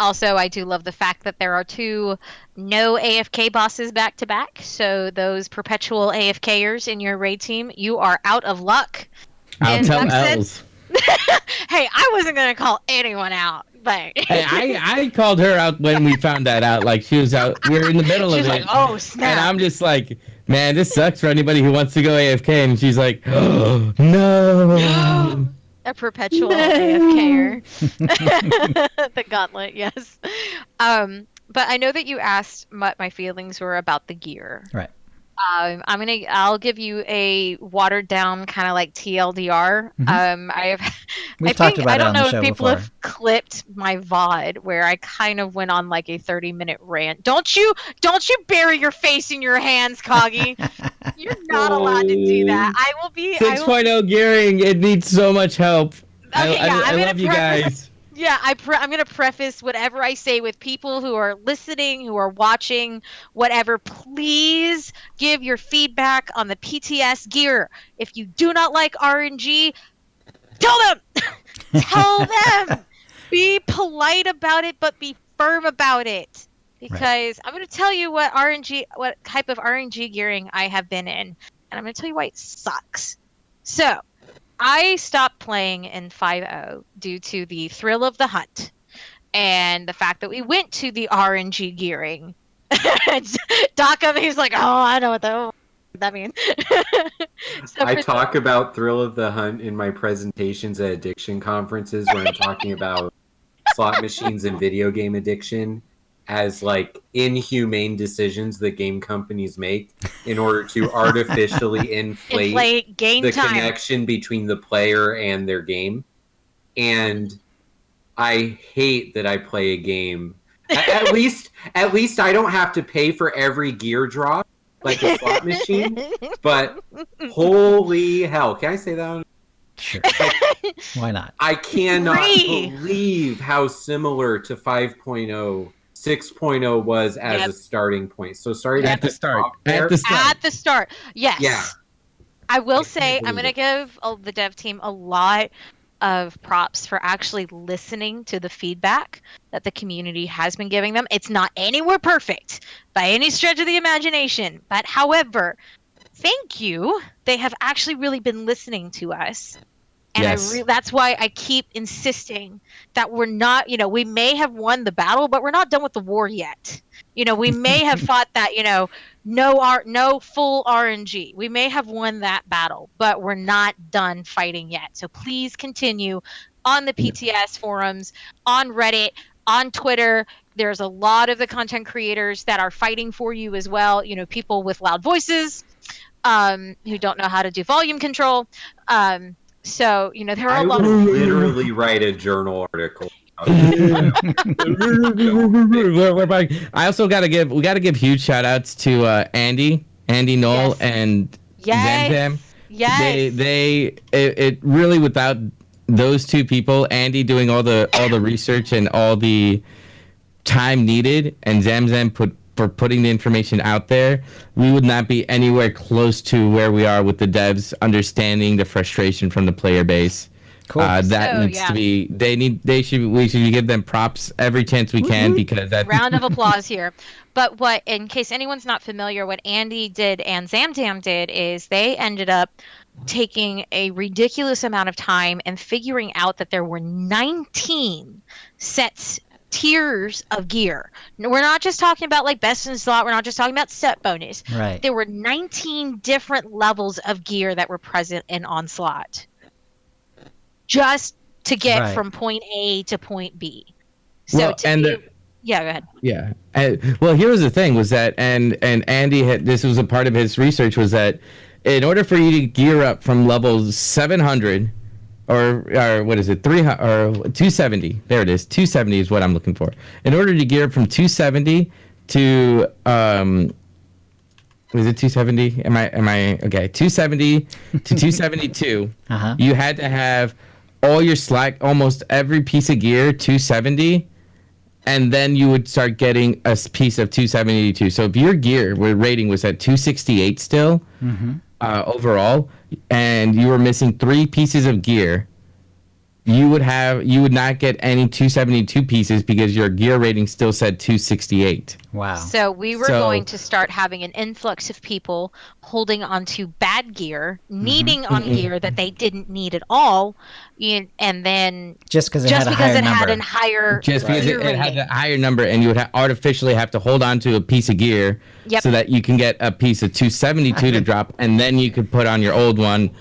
B: Also, I do love the fact that there are 2 no AFK bosses back to back. So those perpetual AFKers in your raid team, you are out of luck.
C: I'll tell Els.
B: Hey, I wasn't gonna call anyone out, but
C: hey, I called her out when we found that out. Like she was out, we were in the middle of it.
B: Like, oh snap!
C: And I'm just like, man, this sucks for anybody who wants to go AFK. And she's like, oh no.
B: A perpetual AFKer. The gauntlet, yes. But I know that you asked what my feelings were about the gear.
A: Right.
B: I'll give you a watered down kind of like TLDR.
A: We've talked about it on the show before. I don't know if people have
B: clipped my VOD where I kind of went on like a 30-minute rant. Don't you bury your face in your hands, Coggy. You're not allowed to do that. I will be
C: 6.0 gearing. It needs so much help.
B: Okay,
C: I love you guys.
B: Yeah, I'm going to preface whatever I say with people who are listening, who are watching, whatever. Please give your feedback on the PTS gear. If you do not like RNG, tell them. Tell them. Be polite about it, but be firm about it. Because I'm going to tell you what type of RNG gearing I have been in. And I'm going to tell you why it sucks. So, I stopped playing in 5.0 due to the thrill of the hunt and the fact that we went to the RNG gearing. Doc, he's like, oh, I know what that means.
D: I talk about thrill of the hunt in my presentations at addiction conferences where I'm talking about slot machines and video game addiction as like inhumane decisions that game companies make in order to artificially inflate
B: game
D: the
B: time.
D: Connection between the player and their game. And I hate that I play a game. At least I don't have to pay for every gear drop like a slot machine. But holy hell, can I say that?
A: Sure. Why not?
D: I cannot believe how similar to 5.0 6.0 was as a starting point. So sorry
C: at the start. At
B: the start. Yes. Yeah. I will say I'm going to give the dev team a lot of props for actually listening to the feedback that the community has been giving them. It's not anywhere perfect by any stretch of the imagination, but however, thank you. They have actually really been listening to us And
C: Yes.
B: that's why I keep insisting that we're not, we may have won the battle, but we're not done with the war yet. We may have fought that, no full RNG. We may have won that battle, but we're not done fighting yet. So please continue on the PTS forums, on Reddit, on Twitter. There's a lot of the content creators that are fighting for you as well. People with loud voices, who don't know how to do volume control. So, there are
D: I
B: a lot
D: will
B: of
D: literally write a journal article.
C: I also we gotta give huge shout outs to Andy Knoll,
B: Yes.
C: and
B: Yes.
C: Zamzam.
B: Yes.
C: It really, without those two people, Andy doing all the research and all the time needed, and Zamzam for putting the information out there, we would not be anywhere close to where we are with the devs understanding the frustration from the player base.
A: Cool.
C: That
B: So,
C: needs
B: yeah.
C: to be. We should give them props every chance we can, because that
B: Round of applause here. But in case anyone's not familiar, what Andy did and Zamzam did is they ended up taking a ridiculous amount of time and figuring out that there were 19 tiers of gear. We're not just talking about like best in slot. We're not just talking about set bonus.
A: Right.
B: There were 19 different levels of gear that were present in Onslaught, just to get
A: Right.
B: from point A to point B. So
C: Well,
B: yeah, go ahead.
C: Yeah. Well, here was the thing was that, and Andy this was a part of his research, was that in order for you to gear up from level 700 or what is it, 300 or 270, there it is, 270 is what I'm looking for. In order to gear up from 270 to was it 270? Am I okay? 270 to 272. You had to have all your almost every piece of gear 270, and then you would start getting a piece of 272. So if your gear rating was at 268 still, overall, and you were missing 3 pieces of gear, you would not get any 272 pieces because your gear rating still said 268.
A: Wow.
B: So we were going to start having an influx of people holding onto bad gear, needing on gear that they didn't need at all, and then
A: just because it had a higher number.
C: Just because it had a higher number, and you would artificially have to hold on to a piece of gear so that you can get a piece of 272 to drop, and then you could put on your old one.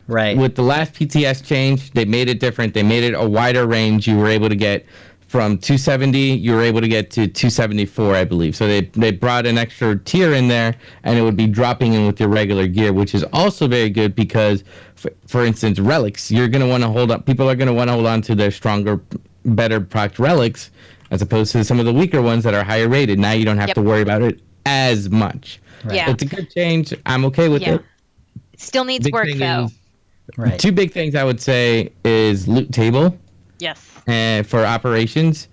A: Right.
C: With the last PTS change, they made it different. They made it a wider range. You were able to get from 270, you were able to get to 274, I believe. So they brought an extra tier in there, and it would be dropping in with your regular gear, which is also very good because, for instance, relics, you're going to want to hold on. People are going to want to hold on to their stronger, better proc relics, as opposed to some of the weaker ones that are higher rated. Now you don't have to worry about it as much.
A: Right.
B: Yeah.
C: It's a good change. I'm okay with it.
B: Still needs work though.
A: Right.
C: 2 big things I would say is loot table.
B: Yes.
C: For operations,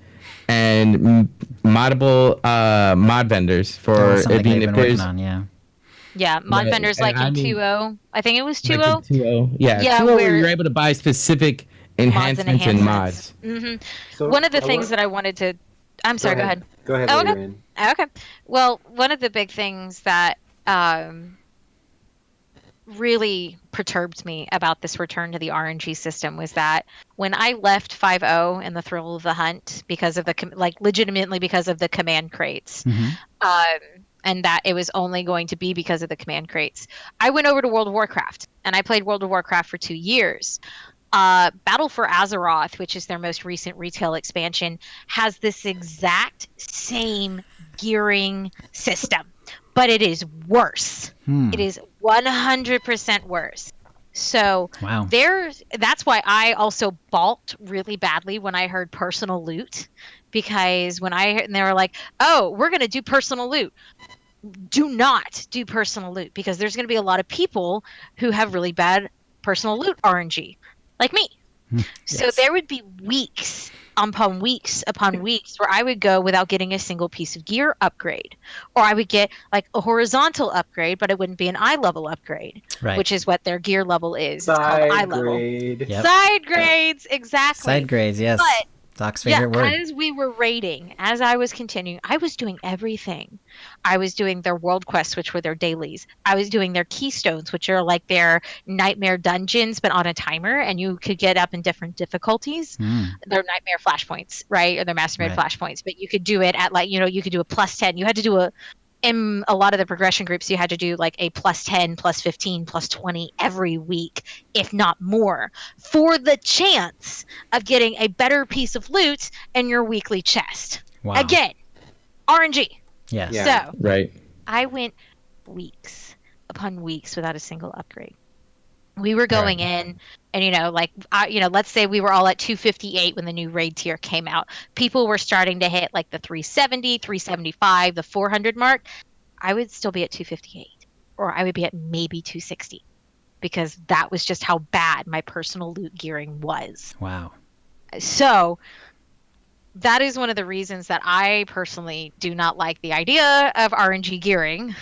C: and moddable mod vendors for
A: something
C: being
A: they've
C: if
A: been
C: there's
A: working on,
B: Yeah, mod vendors like in 2.0. I think it was 2.0.
C: Yeah, 2.0 where you're able to buy specific enhancements and mods.
D: So,
B: one of the things that I wanted to... I'm sorry, go ahead.
D: Go ahead,
B: Oh,
D: Lady
B: okay.
D: Rann.
B: Okay. Well, one of the big things that really perturbed me about this return to the RNG system was that when I left 5.0 in the thrill of the hunt because of legitimately because of the command crates, and that it was only going to be because of the command crates, I went over to World of Warcraft and I played World of Warcraft for 2 years. Battle for Azeroth, which is their most recent retail expansion, has this exact same gearing system, but it is worse. It is 100% worse. So that's why I also balked really badly when I heard personal loot, because and they were like, oh, we're going to do personal loot. Do not do personal loot, because there's going to be a lot of people who have really bad personal loot RNG, like me. So there would be weeks upon weeks upon weeks where I would go without getting a single piece of gear upgrade, or I would get like a horizontal upgrade, but it wouldn't be an eye level upgrade, which is what their gear level is. It's called eye level.
D: Yep.
B: Side grades, exactly.
A: Side grades, yes.
B: But
A: Doc's favorite word.
B: As we were raiding, as I was continuing, I was doing everything. I was doing their world quests, which were their dailies. I was doing their keystones, which are like their nightmare dungeons, but on a timer, and you could get up in different difficulties. They're nightmare flashpoints, right? Or they're mastermind flashpoints, but you could do it at like, you could do a +10. You had to do in a lot of the progression groups, you had to do like a +10, +15, +20 every week, if not more, for the chance of getting a better piece of loot in your weekly chest.
A: Wow.
B: Again, RNG.
A: Yes.
B: So
C: Right.
B: I went weeks upon weeks without a single upgrade. We were going in and, let's say we were all at 258 when the new raid tier came out. People were starting to hit like the 370, 375, the 400 mark. I would still be at 258, or I would be at maybe 260, because that was just how bad my personal loot gearing was.
A: Wow.
B: So that is one of the reasons that I personally do not like the idea of RNG gearing,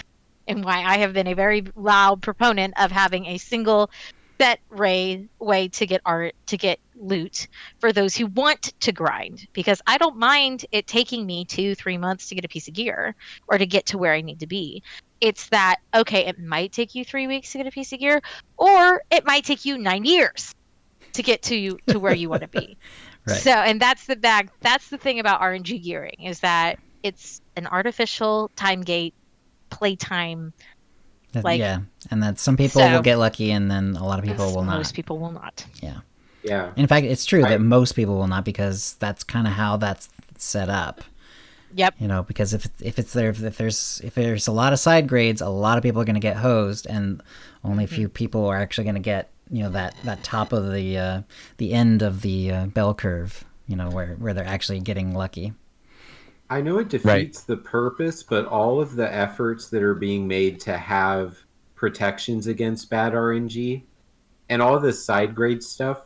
B: and why I have been a very loud proponent of having a single set way to get loot for those who want to grind, because I don't mind it taking me 2-3 months to get a piece of gear or to get to where I need to be. It's that, okay, it might take you 3 weeks to get a piece of gear, or it might take you 9 years to get to where you want to be.
A: Right.
B: So, and that's the thing about RNG gearing, is that it's an artificial time gate playtime.
A: And that some people will get lucky, and then a lot of people will not.
B: Most people will not.
D: Yeah.
A: In fact, it's true that most people will not, because that's kind of how that's set up.
B: Yep.
A: Because if there's a lot of side grades, a lot of people are going to get hosed, and only a few people are actually going to get that top of the end of the bell curve. Where they're actually getting lucky.
D: I know it defeats the purpose, but all of the efforts that are being made to have protections against bad RNG and all the side grade stuff,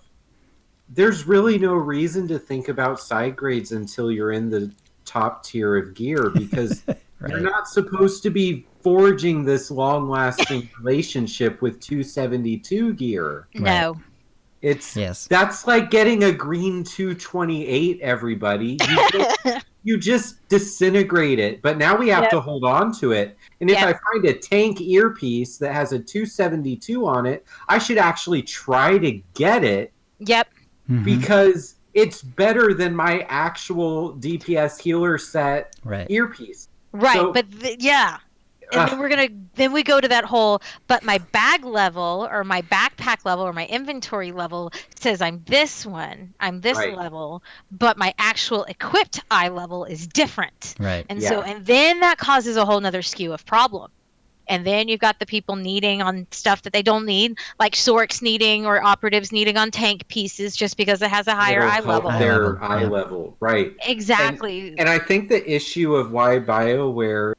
D: there's really no reason to think about side grades until you're in the top tier of gear, because you're not supposed to be forging this long-lasting relationship with 272 gear.
B: No.
D: That's like getting a green 228, everybody. You just disintegrate it, but now we have to hold on to it. And if I find a tank earpiece that has a 272 on it, I should actually try to get it.
B: Yep.
D: Because it's better than my actual DPS healer set earpiece.
B: Right,
D: So,
B: but and then we go to that whole, but my bag level or my backpack level or my inventory level says I'm this level, but my actual equipped eye level is different.
A: Right.
B: And so, and then that causes a whole nother skew of problem. And then you've got the people needing on stuff that they don't need, like Sorks needing or operatives needing on tank pieces just because it has a higher eye level.
D: Their eye level, right.
B: Exactly.
D: And I think the issue of why BioWare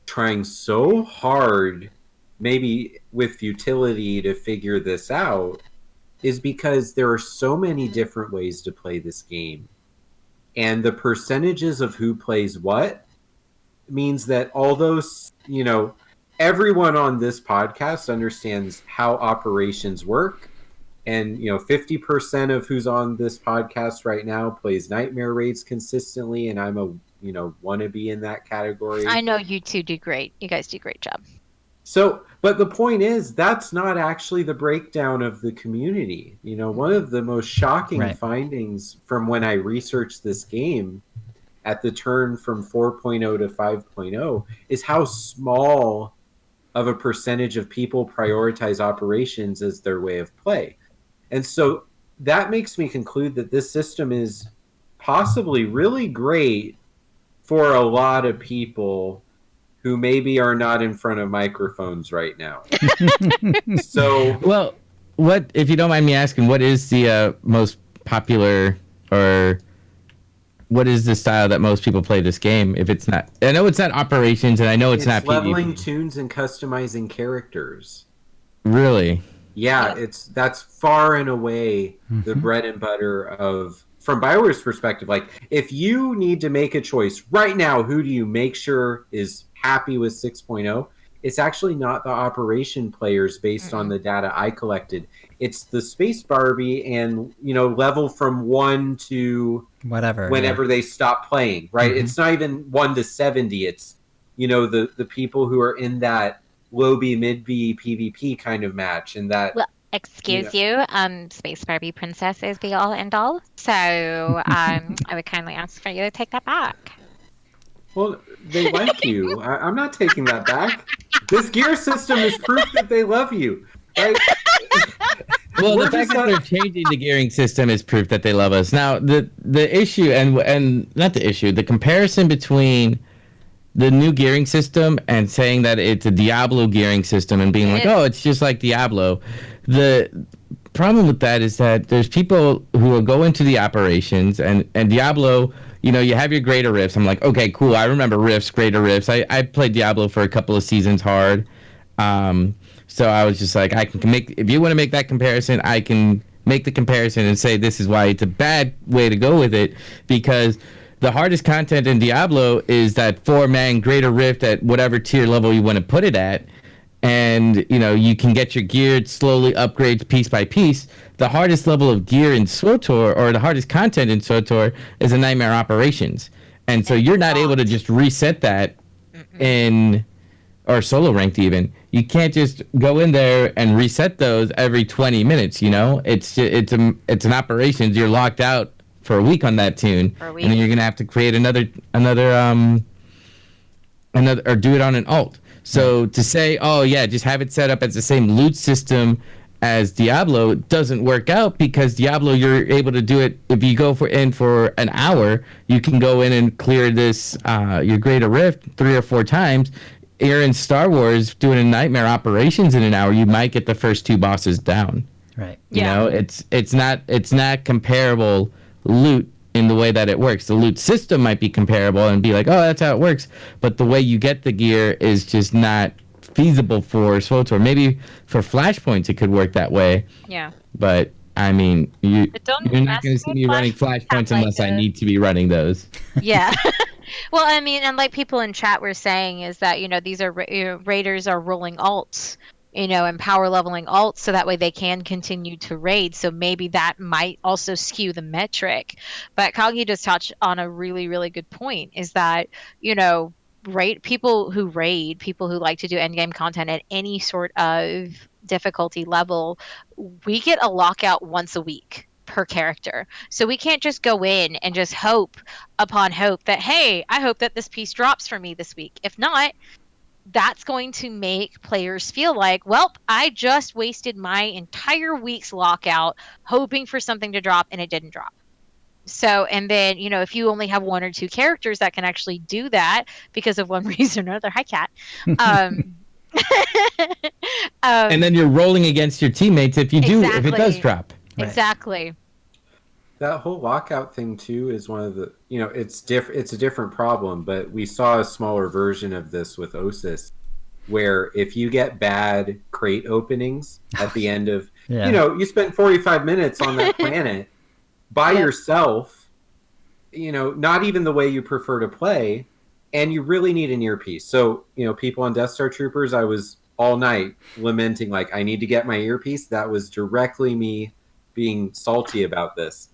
D: trying so hard, maybe with futility, to figure this out, is because there are so many different ways to play this game. And the percentages of who plays what means that although, everyone on this podcast understands how operations work, and 50% of who's on this podcast right now plays nightmare raids consistently, and I'm a wannabe in that category.
B: I know you two do great. You guys do a great job.
D: So, but the point is, that's not actually the breakdown of the community. One of the most shocking findings from when I researched this game at the turn from 4.0 to 5.0 is how small of a percentage of people prioritize operations as their way of play. And so that makes me conclude that this system is possibly really great for a lot of people who maybe are not in front of microphones right now. So,
C: well, what, if you don't mind me asking, what is the most popular, or what is the style that most people play this game? If it's not, I know it's not operations, and I know it's not
D: leveling
C: PvP.
D: Tunes and customizing characters.
C: Really?
D: Yeah, that's far and away the bread and butter of, from BioWare's perspective. Like, if you need to make a choice right now, who do you make sure is happy with 6.0? It's actually not the operation players based on the data I collected. It's the Space Barbie and, level from 1 to whenever they stop playing, right? It's not even 1 to 70. It's, the people who are in that low B, mid B PvP kind of match. And that.
B: Well, excuse you, Space Barbie Princess is be all and all. So I would kindly ask for you to take that back.
D: Well, they like you. I'm not taking that back. This gear system is proof that they love you. Right?
C: Well, the fact that they're changing the gearing system is proof that they love us. Now, the issue, and not the issue, the comparison between the new gearing system and saying that it's a Diablo gearing system and being like, oh, it's just like Diablo. The problem with that is that there's people who will go into the operations and Diablo, you have your greater rifts. I'm like, okay, cool. I remember rifts, greater rifts. I played Diablo for a couple of seasons hard. So I was just like, if you want to make that comparison, I can make the comparison and say this is why it's a bad way to go with it, because the hardest content in Diablo is that 4-man greater rift at whatever tier level you want to put it at. And, you can get your gear slowly upgrades piece by piece. The hardest level of gear in SWTOR, or the hardest content in SWTOR, is a Nightmare Operations. And so you're not able to just reset that or solo ranked even. You can't just go in there and reset those every 20 minutes, It's an operations. You're locked out for a week on that tune. And then you're going to have to create another or do it on an alt. So to say, oh yeah, just have it set up as the same loot system as Diablo doesn't work out, because Diablo, you're able to do it if you go for an hour. You can go in and clear this your greater rift 3 or 4 times. You're in Star Wars doing a Nightmare Operations in an hour. You might get the first 2 bosses down.
A: Right.
C: It's not comparable loot in the way that it works. The loot system might be comparable and be like, oh, that's how it works, but the way you get the gear is just not feasible for SWTOR. Maybe for Flashpoints it could work that way.
B: Yeah.
C: But I mean, you're not going to see me running Flashpoints unless I need to be running those.
B: Yeah. Well, I mean, and like people in chat were saying, is that these are raiders are rolling alts, and power leveling alts, so that way they can continue to raid. So maybe that might also skew the metric. But Kagi just touched on a really, really good point, is that, people who like to do endgame content at any sort of difficulty level, we get a lockout once a week per character. So we can't just go in and just hope upon hope that, hey, I hope that this piece drops for me this week. If not, that's going to make players feel like, well, I just wasted my entire week's lockout hoping for something to drop and it didn't drop. So, and then, if you only have 1 or 2 characters that can actually do that because of one reason or another, hi cat.
C: And then you're rolling against your teammates if it does drop.
B: Right. Exactly.
D: That whole lockout thing too is one of the, it's a different problem, but we saw a smaller version of this with Osis, where if you get bad crate openings at the end of, you spend 45 minutes on that planet by yourself, not even the way you prefer to play, and you really need an earpiece. So, people on Death Star Troopers, I was all night lamenting, like, I need to get my earpiece. That was directly me being salty about this.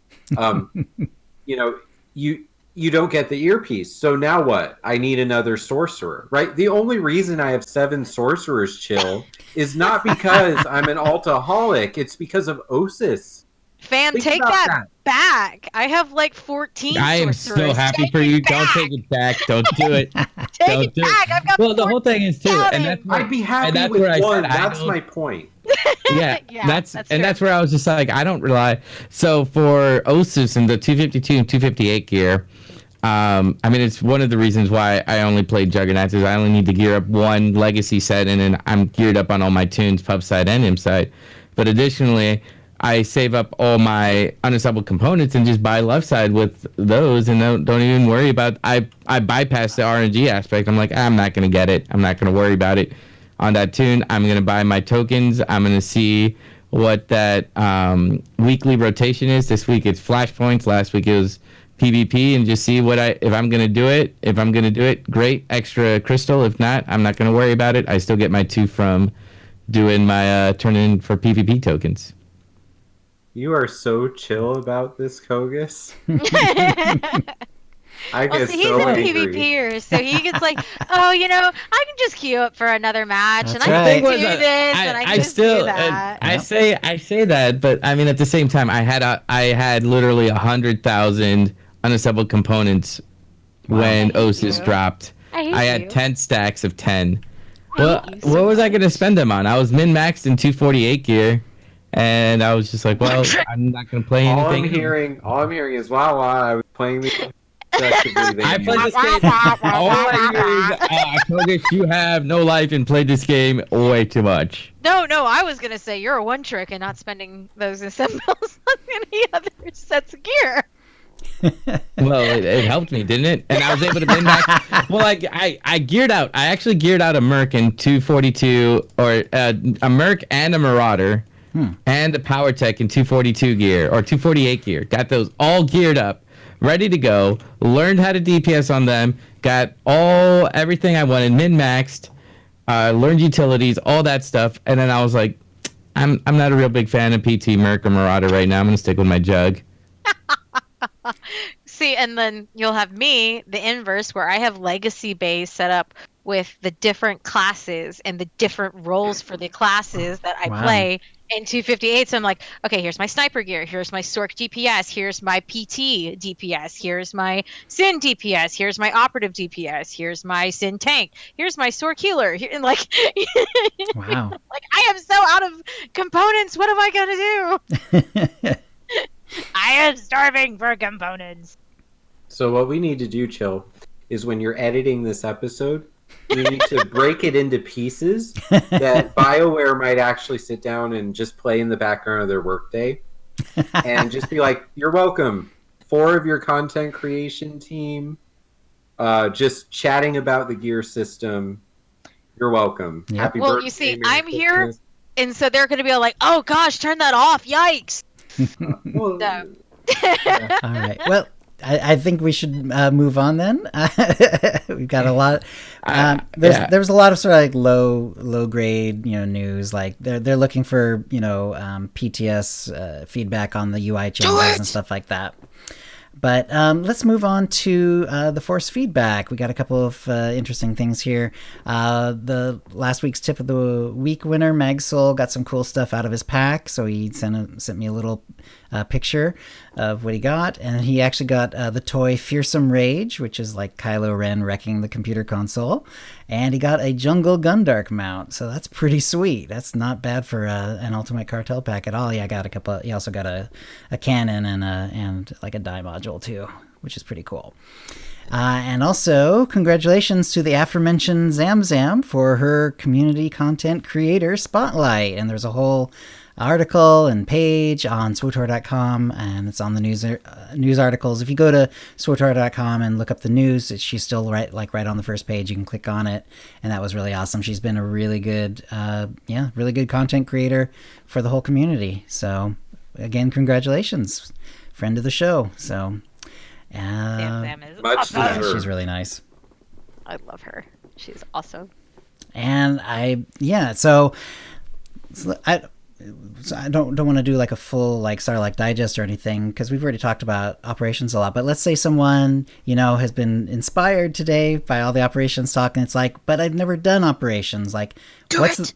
D: You don't get the earpiece. So now what? I need another sorcerer, right? The only reason I have 7 sorcerers chill is not because I'm an altaholic. It's because of Osis.
B: Fam, take that back. I have like 14
C: I am so happy for you. Don't take it back. Don't do it.
B: Take it back. I've got
C: the whole thing is too, and that's
D: I'd be happy with one. That's my point.
C: Yeah, that's where I was just like, I don't rely. So for Osis and the 252 and 258 gear, it's one of the reasons why I only played Juggernauts is I only need to gear up 1 legacy set, and then I'm geared up on all my tunes, pub side and imp side. But additionally, I save up all my unassembled components and just buy left side with those, and don't even worry about. I bypass the RNG aspect. I'm like, I'm not gonna get it. I'm not gonna worry about it on that tune. I'm gonna buy my tokens. I'm gonna see what that weekly rotation is. This week it's flashpoints. Last week it was PvP, and just see if I'm gonna do it. If I'm gonna do it, great, extra crystal. If not, I'm not gonna worry about it. I still get my 2 from doing my turn in for PvP tokens.
D: You are so chill about this, Kogass. I
B: Well,
D: get
B: see, he's
D: so
B: a
D: angry.
B: PvPer, so he gets like, oh, I can just queue up for another match,
A: That's
B: and I
A: right.
B: can do this, and I can just do that.
C: I say that, but I mean at the same time, I had literally 100,000 unassembled components when Osis dropped. I had 10 stacks of 10. Well, what was I gonna spend them on? I was min maxed in 248 gear, and I was just like, well, I'm not gonna play
D: All
C: anything.
D: all I'm hearing is wow, I was playing the effectively.
C: I played this game. All I hear is, Kogass, you have no life and played this game way too much.
B: No, I was gonna say you're a one trick and not spending those assembles on any other sets of gear.
C: Well, it helped me, didn't it? And I was able to min max. Well, I geared out. I actually geared out a Merc in 242, or a Merc and a Marauder, and a Power Tech in 242 gear or 248 gear. Got those all geared up, ready to go. Learned how to DPS on them. Got everything I wanted min maxed. Learned utilities, all that stuff, and then I was like, I'm not a real big fan of PT Merc or Marauder right now. I'm gonna stick with my Jug.
B: See, and then you'll have me, the inverse, where I have legacy base set up with the different classes and the different roles for the classes that I play in 258. So I'm like, okay, here's my sniper gear, here's my Sork DPS, here's my PT DPS, here's my Sin DPS, here's my operative DPS, here's my Sin tank, here's my Sork healer, and like,
A: Wow.
B: like I am so out of components. What am I gonna do? I am starving for components.
D: So what we need to do, Chill, is when you're editing this episode, you need to break it into pieces that BioWare might actually sit down and just play in the background of their workday, and just be like, "You're welcome." 4 of your content creation team, just chatting about the gear system. You're welcome.
A: Yep.
D: Happy
B: Well,
D: birthday,
B: you see,
D: Merry
B: I'm here,
D: Christmas.
B: and so they're gonna be like, "Oh gosh, turn that off! Yikes!"
D: Well,
B: No.
A: All right. Well, I think we should move on then. We've got a lot. There was a lot of sort of like low grade news. Like they're looking for PTS feedback on the UI changes and stuff like that. But let's move on to the force feedback. We got a couple of interesting things here. The last week's tip of the week winner, Magsoul, got some cool stuff out of his pack. So he sent me a little picture of what he got. And he actually got the toy Fearsome Rage, which is like Kylo Ren wrecking the computer console. And he got a Jungle Gundark mount. So that's pretty sweet. That's not bad for an Ultimate Cartel pack at all. Yeah, I got a couple. He also got a cannon and like a die module too, which is pretty cool. And also, congratulations to the aforementioned Zamzam for her community content creator spotlight. And there's a whole article and page on SWTOR.com, and it's on the news articles. If you go to SWTOR.com and look up the news, she's still right on the first page. You can click on it, and that was really awesome. She's been a really good, really good content creator for the whole community. So, again, congratulations, friend of the show. So,
B: Sam is
D: much
B: awesome.
D: deserved.
A: She's really nice.
B: I love her. She's awesome.
A: And so I don't want to do like a full like Starlight Digest or anything, because we've already talked about operations a lot. But let's say someone has been inspired today by all the operations talk, and it's like, but I've never done operations. Like, what's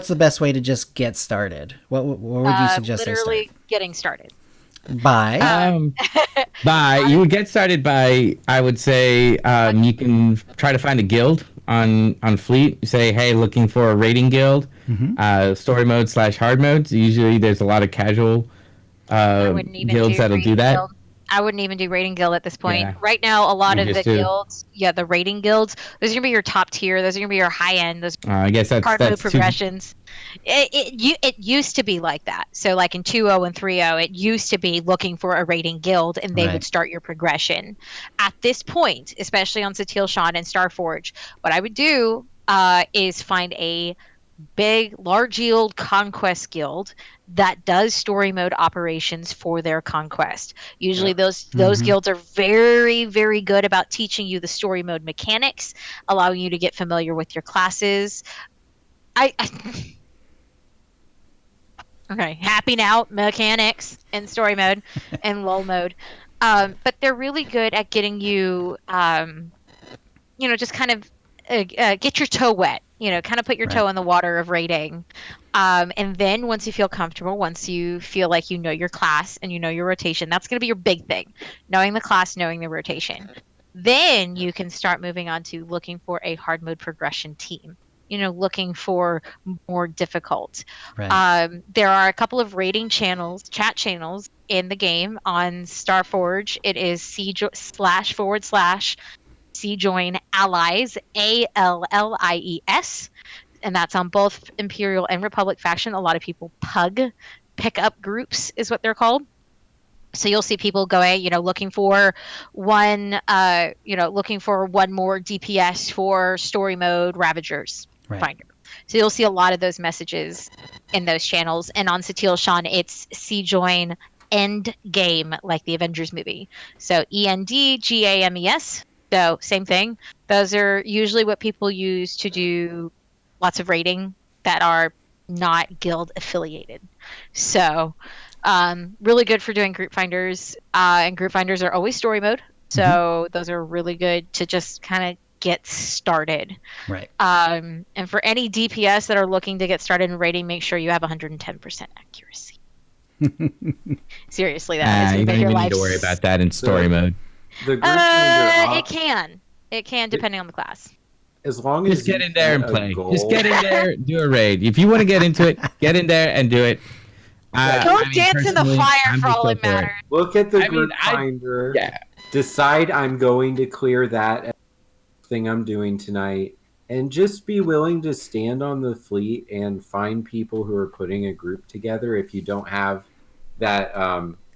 A: the best way to just get started? What would you suggest?
B: Literally getting started.
A: By
C: you would get started by, I would say, you can try to find a guild on Fleet. You say, hey, looking for a raiding guild, story mode / hard modes. Usually there's a lot of casual guilds that'll do that.
B: Guild. I wouldn't even do raiding guild at this point.
C: Yeah.
B: Right now, a lot of the
C: do.
B: guilds, the raiding guilds, those are gonna be your top tier. Those are gonna be your high end. Those
C: I guess that's
B: progressions. It used to be like that. So like in 2.0 and 3.0, it used to be looking for a raiding guild, and they would start your progression. At this point, especially on Satil Shan and Starforge, what I would do is find a big, large yield conquest guild that does story mode operations for their conquest. Usually those guilds are very, very good about teaching you the story mode mechanics, allowing you to get familiar with your classes. Okay, happy now mechanics in story mode and lull mode. But they're really good at getting you, just kind of get your toe wet, kind of put your toe
A: Right.
B: in the water of raiding. And then once you feel comfortable, once you feel like you know your class and you know your rotation, that's going to be your big thing. Knowing the class, knowing the rotation. Then you can start moving on to looking for a hard mode progression team. Looking for more difficult.
A: Right.
B: There are a couple of rating channels, chat channels in the game on Starforge. It is C join allies, ALLIES, and that's on both Imperial and Republic faction. A lot of people pick up groups is what they're called. So you'll see people going, looking for one, looking for one more DPS for story mode Ravagers
A: Right.
B: Finder. So you'll see a lot of those messages in those channels. And on Satil Sean, it's C join end game, like the Avengers movie. So ENDGAMES. So same thing. Those are usually what people use to do lots of rating that are not guild affiliated. So really good for doing group finders, and group finders are always story mode. So those are really good to just kind of get started.
A: Right.
B: And for any DPS that are looking to get started in rating, make sure you have 110% accuracy. Seriously, that
C: You
B: is
C: don't
B: your
C: even need
B: life.
C: to worry about that in story mode.
D: The group finder
B: It can depending on the class.
D: as long
C: Just
D: as
C: get
D: you
C: in there and
D: set a
C: play.
D: goal-
C: Just get in there, do a raid. If you want to get into it, get in there and do it.
B: Don't dance in the
C: personally,
B: fire
C: I'm
B: for
C: just
B: all
C: go
B: it
C: for it.
B: matters.
D: Look at the
C: I mean,
D: group finder.
C: Yeah.
D: Decide I'm going to clear that thing I'm doing tonight, and just be willing to stand on the fleet and find people who are putting a group together. If you don't have that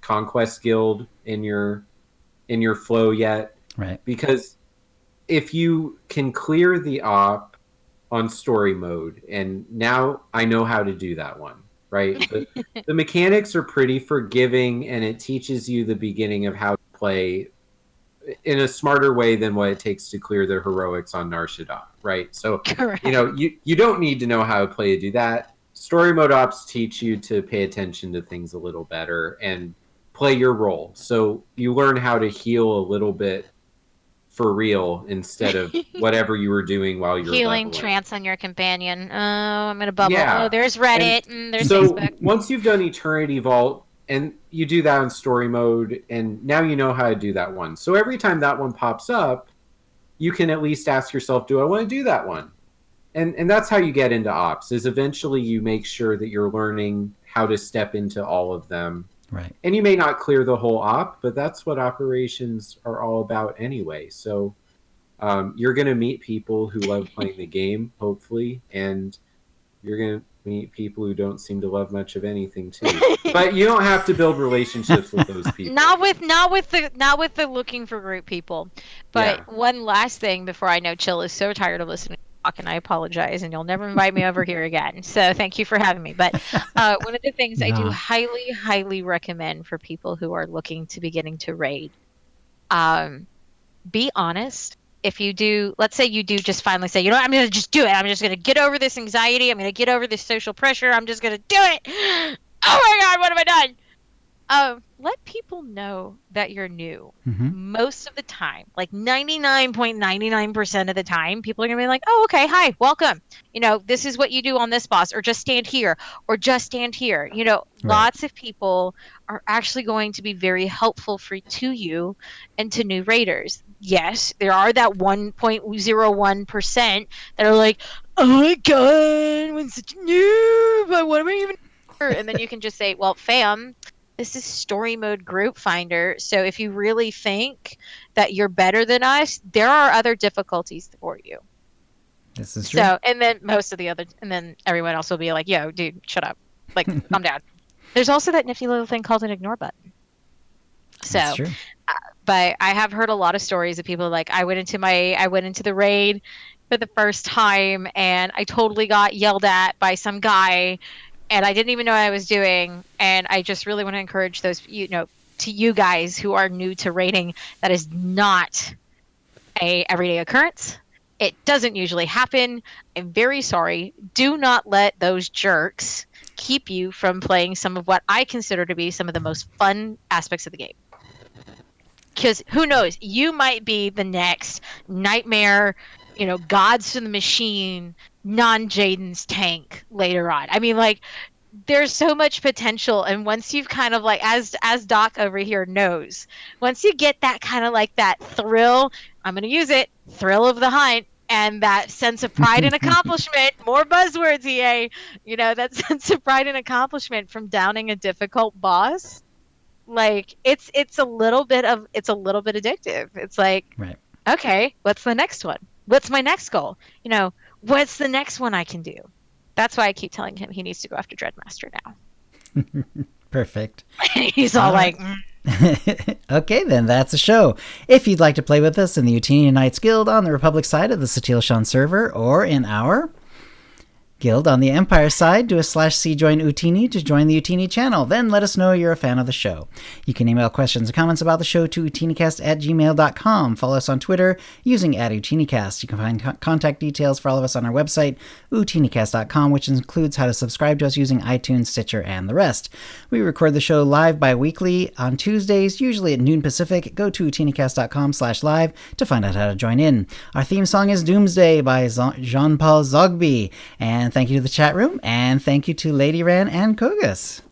D: conquest guild in your flow yet,
A: Right.
D: because if you can clear the op on story mode, and now I know how to do that one, right? The mechanics are pretty forgiving, and it teaches you the beginning of how to play in a smarter way than what it takes to clear the heroics on Nar Shaddaa, right? So,
B: Correct.
D: you don't need to know how to play to do that. Story mode ops teach you to pay attention to things a little better and play your role. So you learn how to heal a little bit for real instead of whatever you were doing while you're
B: Healing
D: leveling.
B: trance on your companion. Oh, I'm gonna bubble.
D: Yeah.
B: Oh, there's Reddit. There's
D: So
B: Facebook.
D: once you've done Eternity Vault, and you do that in story mode, and now you know how to do that one. So every time that one pops up, you can at least ask yourself, do I want to do that one? And that's how you get into ops, is eventually you make sure that you're learning how to step into all of them.
A: Right.
D: And you may not clear the whole op, but that's what operations are all about anyway. So you're going to meet people who love playing the game, hopefully, and you're going to meet people who don't seem to love much of anything too. But you don't have to build relationships with those people.
B: Not with the looking for group people. But one last thing before I know Chill is so tired of listening to talk, and I apologize, and you'll never invite me over here again. So thank you for having me. But one of the things I do highly, highly recommend for people who are looking to be getting to raid, be honest. If you do, let's say you do just finally say, I'm going to just do it. I'm just going to get over this anxiety. I'm going to get over this social pressure. I'm just going to do it. Oh my God, what have I done? Let people know that you're new. Most of the time, like 99.99% of the time, people are going to be like, oh, okay, hi, welcome. This is what you do on this boss, or just stand here, or just stand here. Lots of people are actually going to be very helpful to you and to new raiders. Yes, there are that 1.01% that are like, oh my God, I'm such a noob. What am I even? And then you can just say, well, fam, this is story mode group finder. So if you really think that you're better than us, there are other difficulties for you.
A: This is true.
B: So, and then then everyone else will be like, yo, dude, shut up. Like, calm down. There's also that nifty little thing called an ignore button. So,
A: That's true.
B: But I have heard a lot of stories of people like, I went into the raid for the first time and I totally got yelled at by some guy and I didn't even know what I was doing. And I just really want to encourage those, to you guys who are new to raiding, that is not a everyday occurrence. It doesn't usually happen. I'm very sorry. Do not let those jerks keep you from playing some of what I consider to be some of the most fun aspects of the game. Because who knows, you might be the next Nightmare, Gods to the Machine, non-Jaden's tank later on. I mean, like, there's so much potential, and once you've kind of like, as Doc over here knows, once you get that kind of like that thrill, I'm going to use it, thrill of the hunt, and that sense of pride and accomplishment, more buzzwords, EA, that sense of pride and accomplishment from downing a difficult boss, like it's a little bit addictive. It's like,
A: Right.
B: Okay, what's the next one? What's my next goal? What's the next one I can do? That's why I keep telling him he needs to go after Dreadmaster now.
A: Perfect.
B: He's all like,
A: Okay, then that's the show. If you'd like to play with us in the Utini Knights Guild on the Republic side of the Satil Shan server, or in our Guild on the Empire side, do a /C join Utini to join the Utini channel. Then let us know you're a fan of the show. You can email questions and comments about the show to OotiniCast@gmail.com. Follow us on Twitter using @OotiniCast. You can find contact details for all of us on our website, OotiniCast.com, which includes how to subscribe to us using iTunes, Stitcher, and the rest. We record the show live bi-weekly on Tuesdays, usually at noon Pacific. Go to OotiniCast.com/live to find out how to join in. Our theme song is Doomsday by Jean-Paul Zogby. And thank you to the chat room, and thank you to Lady Rann and Kogass.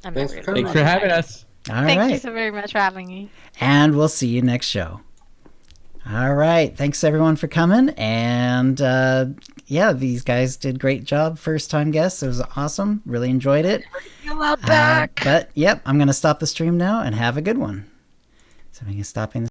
D: Thanks
C: for having us.
A: All
B: Thank
A: right.
B: you so very much for having me.
A: And we'll see you next show. All right. Thanks, everyone, for coming. And, these guys did a great job. First-time guests. It was awesome. Really enjoyed it.
B: You are back.
A: But, I'm going to stop the stream now and have a good one. So I'm going to stop in